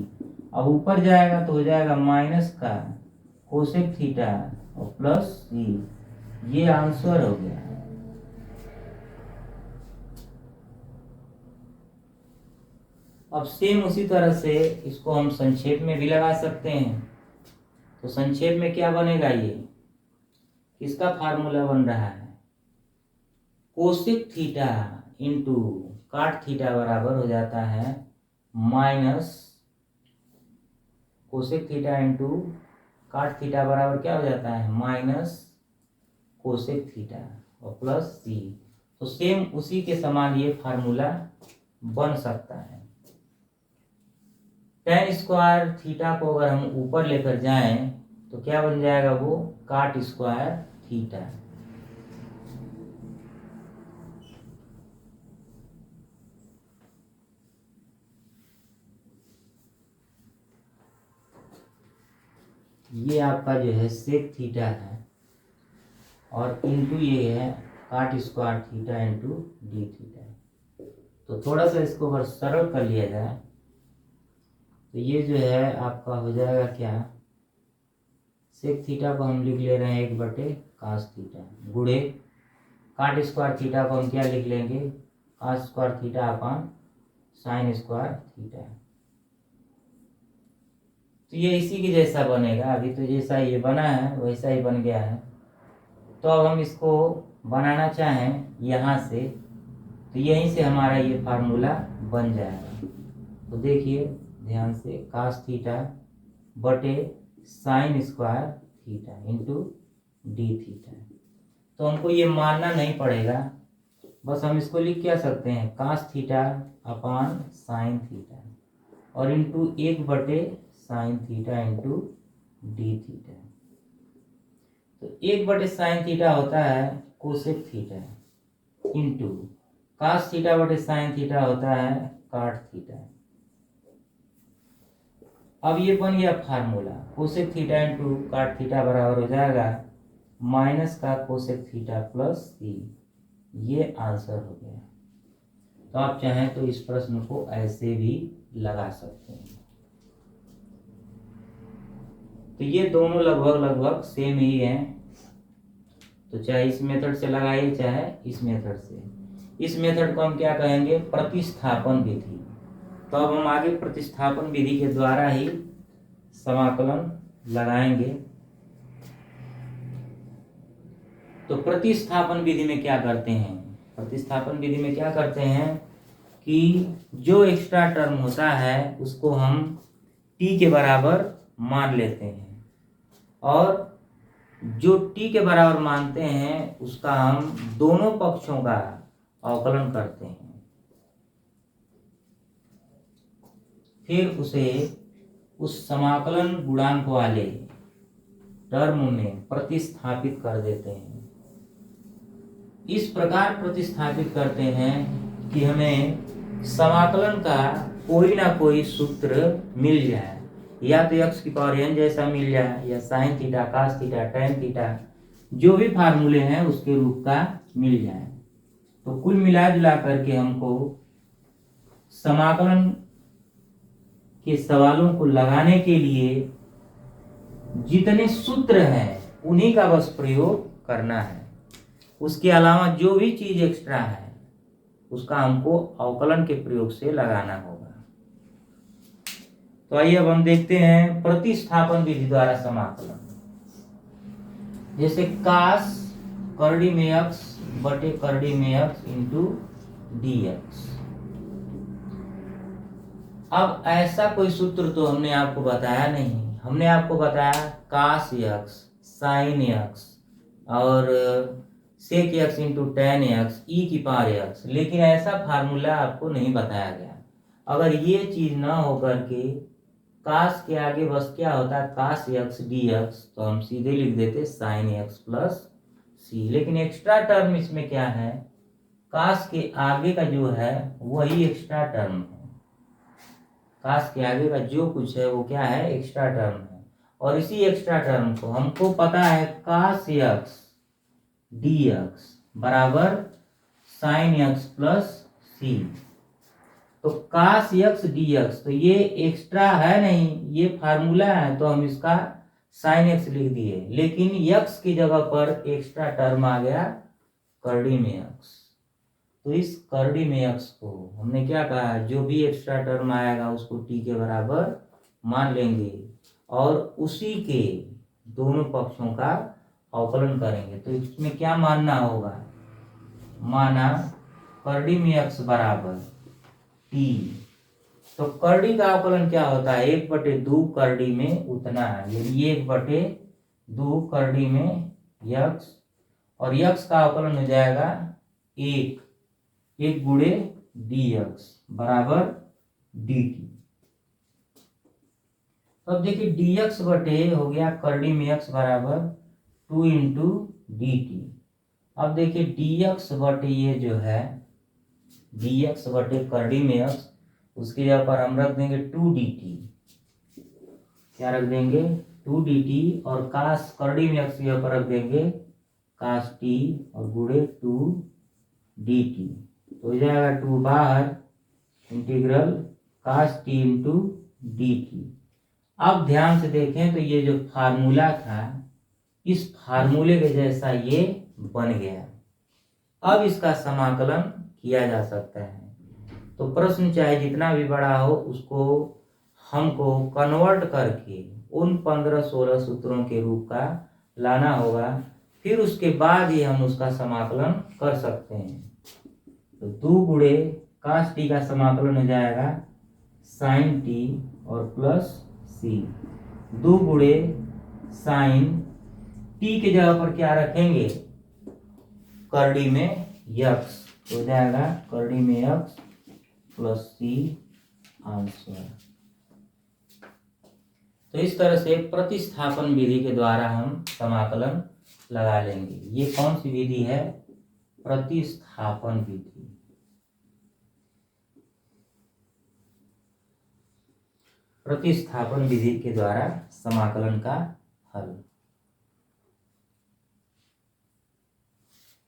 अब ऊपर जाएगा तो हो जाएगा माइनस का कोसेक थीटा और प्लस सी, ये आंसर हो गया। अब सेम उसी तरह से इसको हम संक्षेप में भी लगा सकते हैं। तो संक्षेप में क्या बनेगा, ये किसका फार्मूला बन रहा है cosec theta into cot theta बराबर हो जाता है minus cosec theta into cot theta बराबर क्या हो जाता है माइनस कोसेक थीटा और प्लस सी। तो सेम उसी के समान ये फार्मूला बन सकता है। टेन स्क्वायर थीटा को अगर हम ऊपर लेकर जाएं तो क्या बन जाएगा वो काट स्क्वायर थीटा। ये आपका जो है सेक थीटा है और इंटू ये है काट square theta into d theta. तो थोड़ा सा इसको अगर सरल कर लिया जाए तो ये जो है आपका हो जाएगा क्या सेक थीटा को हम लिख ले रहे हैं 1/कास थीटा गुणे काट स्क्वायर थीटा को हम क्या लिख लेंगे कास स्क्वायर थीटा अपन साइन स्क्वायर थीटा। तो ये इसी के जैसा बनेगा। अभी तो जैसा ये बना है वैसा ही बन गया है। तो अब हम इसको बनाना चाहें यहाँ से तो यहीं से हमारा ये फार्मूला बन जाएगा। तो देखिए ध्यान से कास थीटा बटे sign square theta into d theta. तो हमको ये मानना नहीं पड़ेगा, बस हम इसको लिख क्या सकते हैं cos theta upon sine theta और इंटू 1/साइन थीटा इंटू डी थीटा। तो 1/साइन थीटा होता है cosec theta into cos theta बटे साइन थीटा होता है काट थीटा। अब ये बन गया formula cosec theta into cot theta बराबर हो जाएगा माइनस का कोसेक थीटा प्लस सी। ये आंसर हो गया। तो आप चाहें तो इस प्रश्न को ऐसे भी लगा सकते हैं। तो ये दोनों लगभग सेम ही हैं। तो चाहे इस मेथड से लगाइए चाहे इस मेथड से। इस मेथड को हम क्या कहेंगे प्रतिस्थापन विधि। तो अब हम आगे प्रतिस्थापन विधि के द्वारा ही समाकलन लगाएंगे। तो प्रतिस्थापन विधि में क्या करते हैं प्रतिस्थापन विधि में क्या करते हैं कि जो एक्स्ट्रा टर्म होता है उसको हम t के बराबर मान लेते हैं और जो t के बराबर मानते हैं उसका हम दोनों पक्षों का अवकलन करते हैं। फिर उसे उस समाकलन गुणांक वाले टर्म में प्रतिस्थापित कर देते हैं। इस प्रकार प्रतिस्थापित करते हैं कि हमें समाकलन का कोई ना कोई सूत्र मिल जाए, या तो x की पावर n जैसा मिल जाए या sine theta cos theta tan theta जो भी फार्मूले हैं उसके रूप का मिल जाए। तो कुल मिला जुला करके हमको समाकलन के सवालों को लगाने के लिए जितने सूत्र हैं उन्हीं का बस प्रयोग करना है। उसके अलावा जो भी चीज एक्स्ट्रा है उसका हमको अवकलन के प्रयोग से लगाना होगा। तो आइए अब हम देखते हैं प्रतिस्थापन विधि द्वारा समाकलन। जैसे कास करड़ी में x बटे करड़ी में x इंटू dx। अब ऐसा कोई सूत्र तो हमने आपको बताया नहीं। हमने आपको बताया कास x साइन x और सेक x इंटू टेन एक्स ई की पावर x, लेकिन ऐसा फार्मूला आपको नहीं बताया गया। अगर ये चीज ना होकर के कास के आगे बस क्या होता है कास x dx तो हम सीधे लिख देते साइन x प्लस सी। लेकिन एक्स्ट्रा टर्म इसमें क्या है कास के आगे का जो है वही एक्स्ट्रा टर्म है। कास के आगे का जो कुछ है वो क्या है एक्स्ट्रा टर्म है और इसी एक्स्ट्रा टर्म को हमको पता है कास x dx बराबर साइन x प्लस सी। तो कास x dx तो ये एक्स्ट्रा है नहीं, ये फार्मूला है तो हम इसका साइन x लिख दिए, लेकिन x की जगह पर एक्स्ट्रा टर्म आ गया करड़ी में x। तो इस करड़ी में x को हमने क्या कहा जो भी एक्स्ट्रा टर्म आएगा उसको t के बराबर मान लेंगे और उसी के दोनों पक्षों का अवकलन करेंगे। तो इसमें क्या मानना होगा माना करड़ी में x बराबर t, तो करड़ी का अवकलन क्या होता है? 1/2 करड़ी में उतना है, यानी 1/2 करड़ी में x, और x का अवकलन हो जाएगा 1 गुणे dx बराबर dt। तो अब देखिए dx बटे हो गया करड़ी में x बराबर 2 इंटू dt। अब देखिए dx बटे ये जो है dx बटे करड़ी में x, उसके जगह पर हम रख देंगे 2dt। क्या रख देंगे? 2dt, और काश करड़ी में x की जगह पर रख देंगे काश t और गुणे 2dt। तो हो जाएगा 2 बाहर, इंटीग्रल काश t इंटू dt। अब ध्यान से देखें तो ये जो फार्मूला था, इस फार्मूले के जैसा ये बन गया। अब इसका समाकलन किया जा सकता है। तो प्रश्न चाहे जितना भी बड़ा हो, उसको हमको कन्वर्ट करके उन 15-16 सूत्रों के रूप का लाना होगा, फिर उसके बाद ही हम उसका समाकलन कर सकते हैं। तो 2 गुणे काश टी का समाकलन हो जाएगा साइन टी और प्लस सी। 2 गुणे साइन टी के जगह पर क्या रखेंगे? करड़ी में यक्स, हो जाएगा करड़ी में यक्स प्लस सी आंसर। तो इस तरह से प्रतिस्थापन विधि के द्वारा हम समाकलन लगा लेंगे। ये कौन सी विधि है? प्रतिस्थापन विधि। प्रतिस्थापन विधि के द्वारा समाकलन का हल।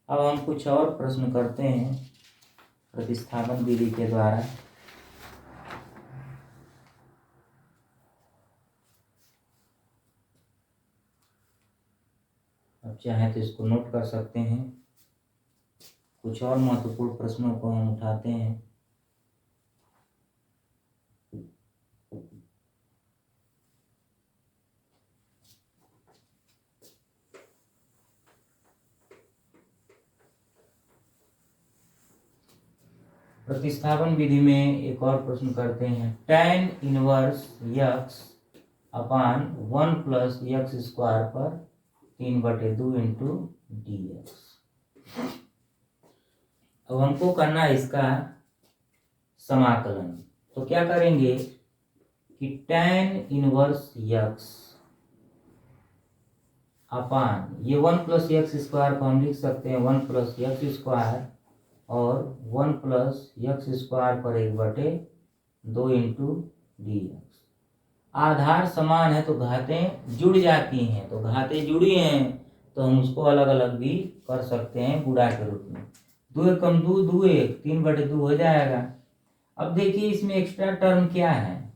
अब हम कुछ और प्रश्न करते हैं प्रतिस्थापन विधि के द्वारा। अब चाहे तो इसको नोट कर सकते हैं। कुछ और महत्वपूर्ण प्रश्नों को हम उठाते हैं। प्रतिस्थापन विधि में एक और प्रश्न करते हैं। tan इनवर्स x अपान 1 प्लस एक्स स्क्वायर पर 3/2 इंटू dx। अब हमको करना है इसका समाकलन। तो क्या करेंगे कि tan इनवर्स x अपान ये 1 प्लस एक्स स्क्वायर को हम लिख सकते हैं 1 प्लस एक्स स्क्वायर, और 1 प्लस एक्स स्क्वायर पर 1/2 इंटू dx। आधार समान है तो घातें जुड़ जाती हैं, तो घातें जुड़ी हैं तो हम उसको अलग अलग भी कर सकते हैं गुणा के रूप में। 2 एक कम 2, 2 एक 3/2 हो जाएगा। अब देखिए इसमें एक्स्ट्रा टर्म क्या है?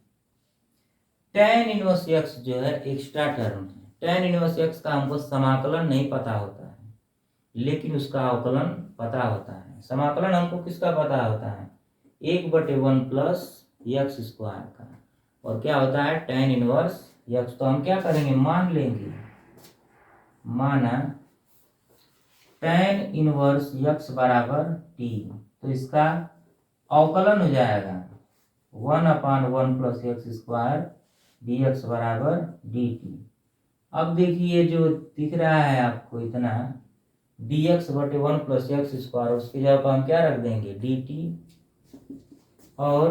tan इनवर्स x जो है एक्स्ट्रा टर्म है। tan इनवर्स x का हमको समाकलन नहीं पता होता है, लेकिन उसका अवकलन पता होता है। समाकलन हमको किसका पता होता है? 1/1 प्लस एक्स स्क्वायर का, और क्या होता है tan इनवर्स x। तो हम क्या करेंगे? मान लेंगे, माना tan इनवर्स x बराबर t, तो इसका अवकलन हो जाएगा 1/1 प्लस एक्स स्क्वायर dx बराबर dt। अब देखिए जो दिख रहा है आपको इतना dx/1 प्लस एक्स स्क्वायर, उसकी जगह पर हम क्या रख देंगे? dt, और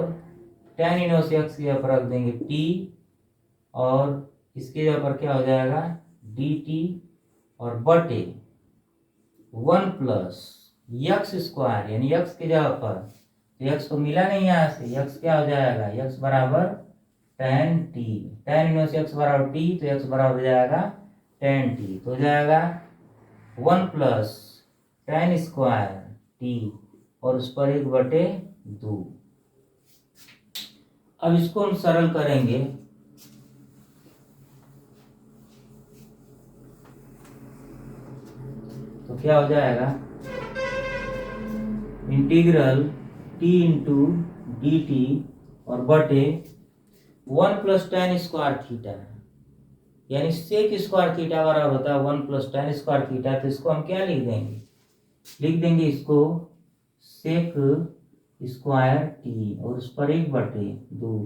tan इनवर्स x की जगह पर रख देंगे t, और इसके जगह पर क्या हो जाएगा? dt, और बटे 1 प्लस एक्स स्क्वायर, यानी x की जगह पर, तो x को मिला नहीं यहाँ से, x क्या हो जाएगा? x बराबर tan t। tan inverse x बराबर t, तो x बराबर हो जाएगा tan t। तो हो जाएगा 1 प्लस tan स्क्वायर t, और उस पर 1/2। अब इसको हम सरल करेंगे। तो क्या हो जाएगा? Integral t into d t और बटे 1 प्लस tan स्क्वायर थीटा, यानी सेक स्क्वायर थीटा बराबर होता है 1 प्लस tan स्क्वायर थीटा। तो इसको हम क्या लिख देंगे? लिख देंगे इसको सेक स्क्वायर टी और उस पर 1/2,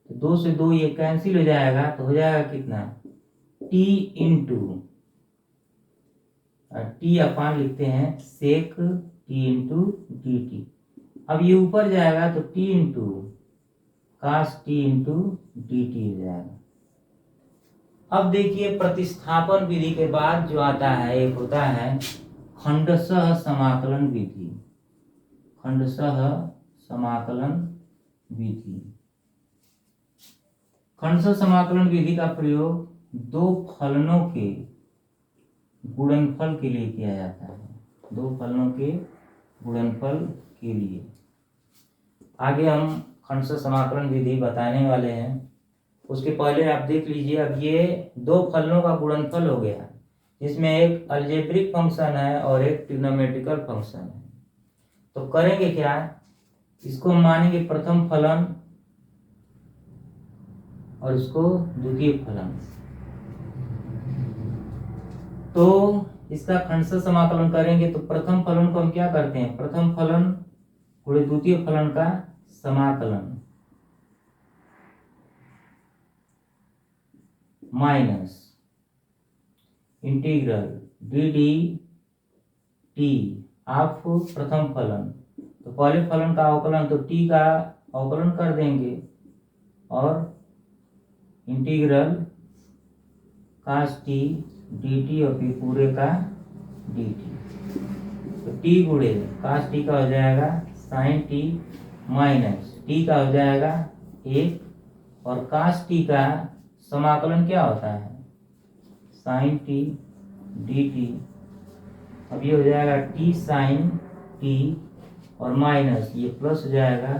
तो 2 से 2 ये कैंसिल हो जाएगा, तो हो जाएगा कितना, टी इंटू टी अपान लिखते हैं sec t into d t. अब ये ऊपर जाएगा तो t into cos t into d t हो जाएगा। अब देखिए प्रतिस्थापन विधि के बाद जो आता है एक होता है खंडशः समाकलन विधि। खंडशः समाकलन विधि। खंडशः समाकलन विधि का प्रयोग दो फलनों के गुणनफल के लिए किया जाता है। दो फलनों के गुणनफल के लिए। आगे हम खंडशः समाकलन विधि बताने वाले हैं, उसके पहले आप देख लीजिए। अब ये दो फलनों का गुणनफल हो गया, जिसमें एक अलजेब्रिक फंक्शन है और एक ट्रिग्नोमेट्रिकल फंक्शन है। तो करेंगे क्या, इसको हम मानेंगे प्रथम फलन और इसको द्वितीय फलन। तो इसका खंडशः समाकलन करेंगे तो प्रथम फलन को हम क्या करते हैं, प्रथम फलन गुणे द्वितीय फलन का समाकलन minus integral D D T of प्रथम फलन। तो पहले फलन का अवकलन, तो टी का अवकलन कर देंगे और इंटीग्रल कास टी डी टी और फिर पूरे का डी टी। तो टी गुणे कास टी का हो जाएगा साइन टी माइनस टी का हो जाएगा 1 और कास टी का समाकलन क्या होता है, साइन टी डी टी। अब ये हो जाएगा टी साइन टी और माइनस ये प्लस हो जाएगा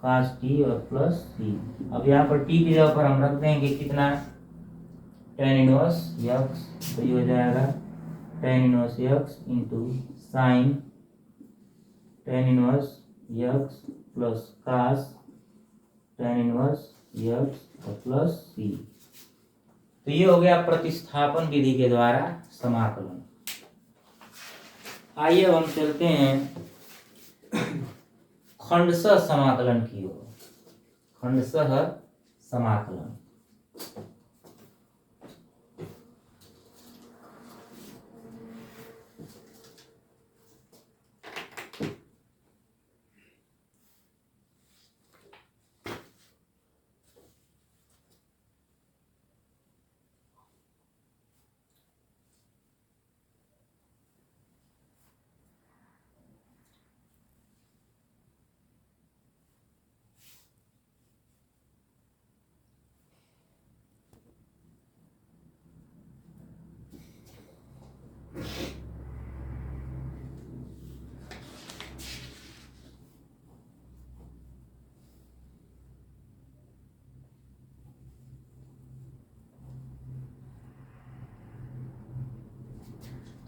कास टी और प्लस सी। अब यहाँ पर टी की जगह पर हम रख देंगे कितना, tan इनवर्स यक्स। तो ये हो जाएगा tan inverse x into sine tan inverse x plus cos tan inverse x और प्लस सी। तो ये हो गया प्रतिस्थापन विधि के द्वारा समाकलन। आइए अब हम चलते हैं खंडशः समाकलन की ओर। खंडशः समाकलन।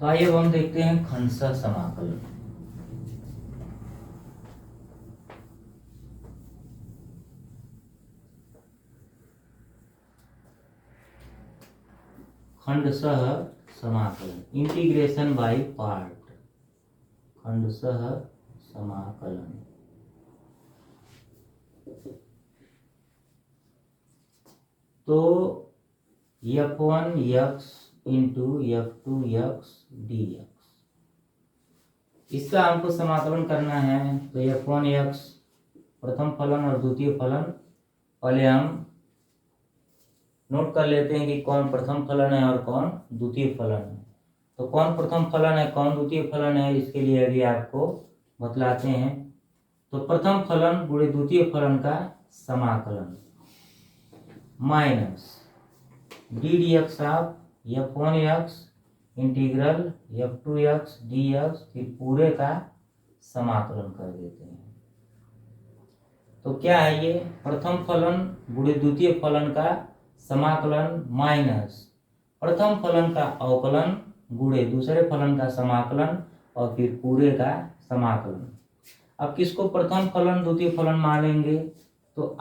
तो आइए अब हम देखते हैं खंडशः समाकलन। खंडशः समाकलन इंटीग्रेशन बाय पार्ट। खंडशः समाकलन। तो f1 x into f2 x dx, इसका हमको समाकलन करना है। तो f1 x प्रथम फलन और द्वितीय फलन पहले हम नोट कर लेते हैं कि कौन प्रथम फलन है और कौन द्वितीय फलन है। तो कौन प्रथम फलन है कौन द्वितीय फलन है, इसके लिए अभी आपको बतलाते हैं। तो प्रथम फलन गुणे द्वितीय फलन का समाकलन minus D d x of f1 x integral f2 x dx, फिर पूरे का समाकलन कर देते हैं। तो क्या है ये, प्रथम फलन गुणे द्वितीय फलन का समाकलन माइनस प्रथम फलन का अवकलन गुणे दूसरे फलन का समाकलन और फिर पूरे का समाकलन। अब किसको प्रथम फलन द्वितीय फलन मानेंगे, तो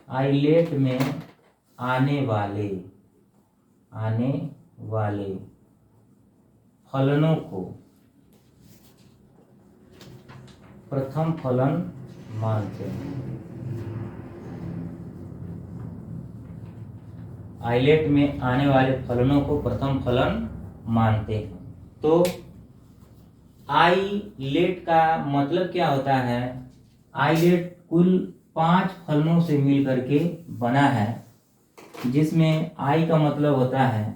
आइलेट में आने वाले फलनों को प्रथम फलन मानते हैं। आइलेट में आने वाले फलनों को प्रथम फलन मानते हैं। तो आइलेट का मतलब क्या होता है? आइलेट कुल 5 फलनों से मिल करके बना है, जिसमें आई का मतलब होता है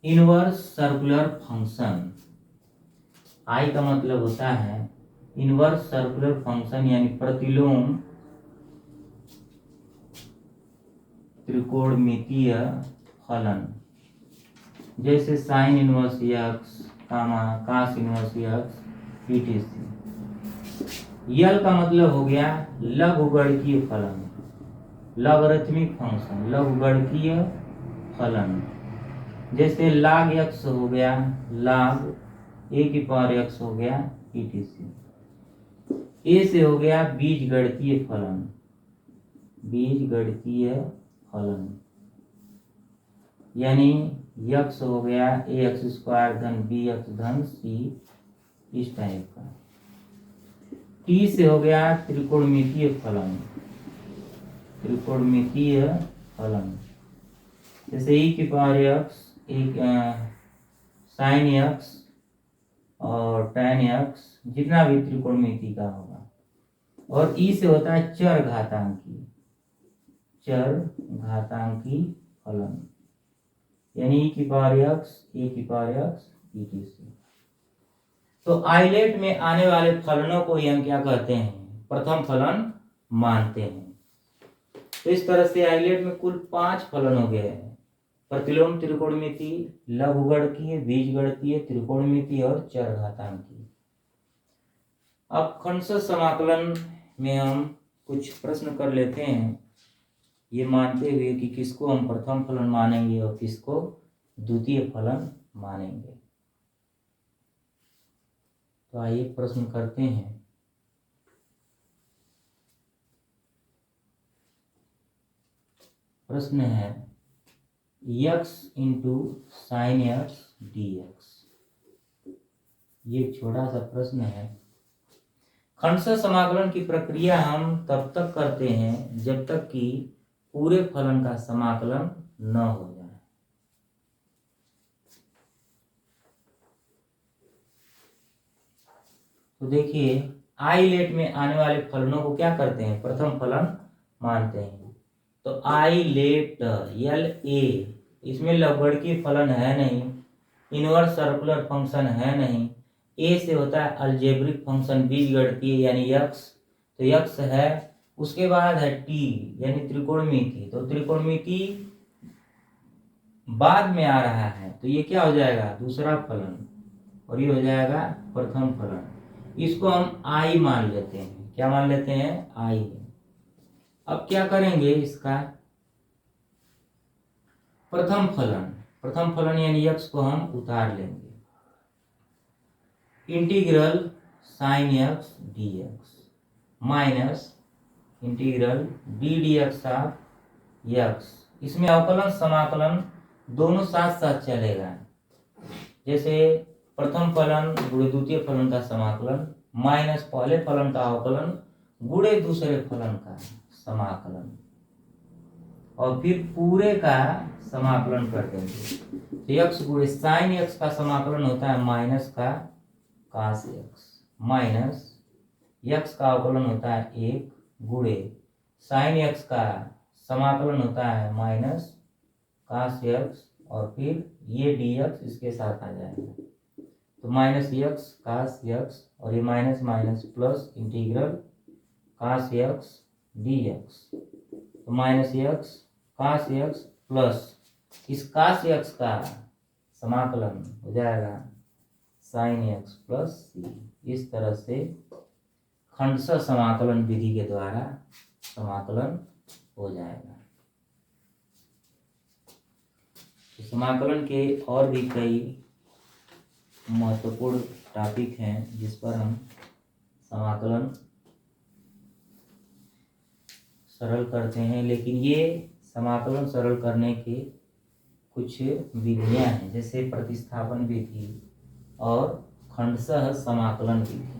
इनवर्स सर्कुलर फंक्शन। आई का मतलब होता है इनवर्स सर्कुलर फंक्शन, यानी प्रतिलोम त्रिकोणमितीय फलन, जैसे साइन इनवर्स एक्स, कास इनवर्स एक्स, ईटीसी। यल का मतलब हो गया लघुगणकीय फलन, लॉगरिथमिक फंक्शन, लघुगणकीय फलन, जैसे log x हो गया, log a की पावर x हो गया, ईटीसी। ए से हो गया बीजगणितीय फलन, बीजगणितीय फलन, यानी x हो गया ax² धन bx धन c, इस टाइप का। टी से हो गया त्रिकोणमितीय फलन, त्रिकोणमितीय फलन, जैसे e की पावर x, एक साइन x और tan x, जितना भी त्रिकोणमिति का होगा। और ई से होता है चर घातांकी, चर घातांकी फलन, यानी e की पावर x, a की पावर x, etc। तो आइलेट में आने वाले फलनों को हम क्या कहते हैं? प्रथम फलन मानते हैं। तो इस तरह से आइलेट में कुल 5 फलन हो गए हैं: प्रतिलोम त्रिकोणमिति, लघुगणकीय, बीजगणितीय, त्रिकोणमिति और चरघातांकी। अब खंडशः समाकलन में हम कुछ प्रश्न कर लेते हैं, ये मानते हुए कि किसको हम प्रथम फलन मानेंगे और किसको द्वितीय फलन मानेंगे। तो आइए प्रश्न करते हैं। प्रश्न है x into sine x dx। ये छोटा सा प्रश्न है। खंडशः समाकलन की प्रक्रिया हम तब तक करते हैं जब तक कि पूरे फलन का समाकलन न हो जाए। तो देखिए, आइलेट में आने वाले फलनों को क्या करते हैं? प्रथम फलन मानते हैं। तो आइलेट LA, इसमें लघुगणकीय फलन है नहीं, इनवर्स सर्कुलर फंक्शन है नहीं, ए से होता है अलजेब्रिक फंक्शन बीजगणितीय यानी x, तो x है। उसके बाद है t यानी त्रिकोणमिति, तो त्रिकोणमिति बाद में आ रहा है, तो ये क्या हो जाएगा? दूसरा फलन, और ये हो जाएगा प्रथम फलन। इसको हम I मान लेते हैं। क्या मान लेते हैं? I। अब क्या करेंगे? इसका प्रथम फलन, प्रथम फलन यानी x को हम उतार लेंगे। Integral sine x dx minus integral d dx of x। इसमें अवकलन समाकलन दोनों साथ साथ चलेगा, जैसे प्रथम फलन गुणे द्वितीय फलन का समाकलन माइनस पहले फलन का अवकलन गुणे दूसरे फलन का समाकलन, और फिर पूरे का समाकलन कर देंगे। तो x गुणे साइन x का समाकलन होता है माइनस का कास x, माइनस x का अवकलन होता है 1 गुणे साइन x का समाकलन होता है माइनस कास x, और फिर ये dx इसके साथ आ जाएगा, तो माइनस x कास x, और ये माइनस माइनस प्लस इंटीग्रल कास x dx, तो माइनस x कास x प्लस इस कास x का समाकलन हो जाएगा साइन x प्लस c। इस तरह से खंडशः समाकलन विधि के द्वारा समाकलन हो जाएगा। तो समाकलन के और भी कई महत्वपूर्ण टॉपिक हैं जिस पर हम समाकलन सरल करते हैं, लेकिन ये समाकलन सरल करने के कुछ विधियां हैं, जैसे प्रतिस्थापन विधि और खंडशः समाकलन विधि।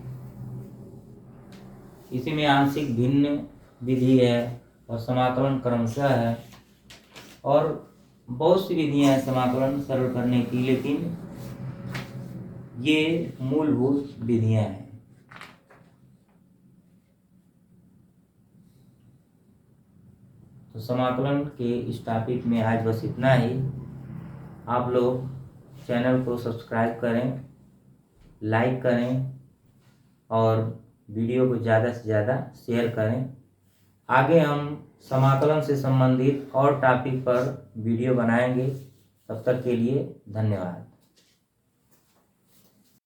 इसी में आंशिक भिन्न विधि है और समाकलन क्रमशः है और बहुत सी विधियां हैं समाकलन सरल करने की, लेकिन ये मूलभूत विधियां हैं। तो समाकलन के इस टॉपिक में आज बस इतना ही। आप लोग चैनल को सब्सक्राइब करें, लाइक करें और वीडियो को ज़्यादा से ज़्यादा शेयर करें। आगे हम समाकलन से संबंधित और टॉपिक पर वीडियो बनाएंगे। तब तक के लिए धन्यवाद।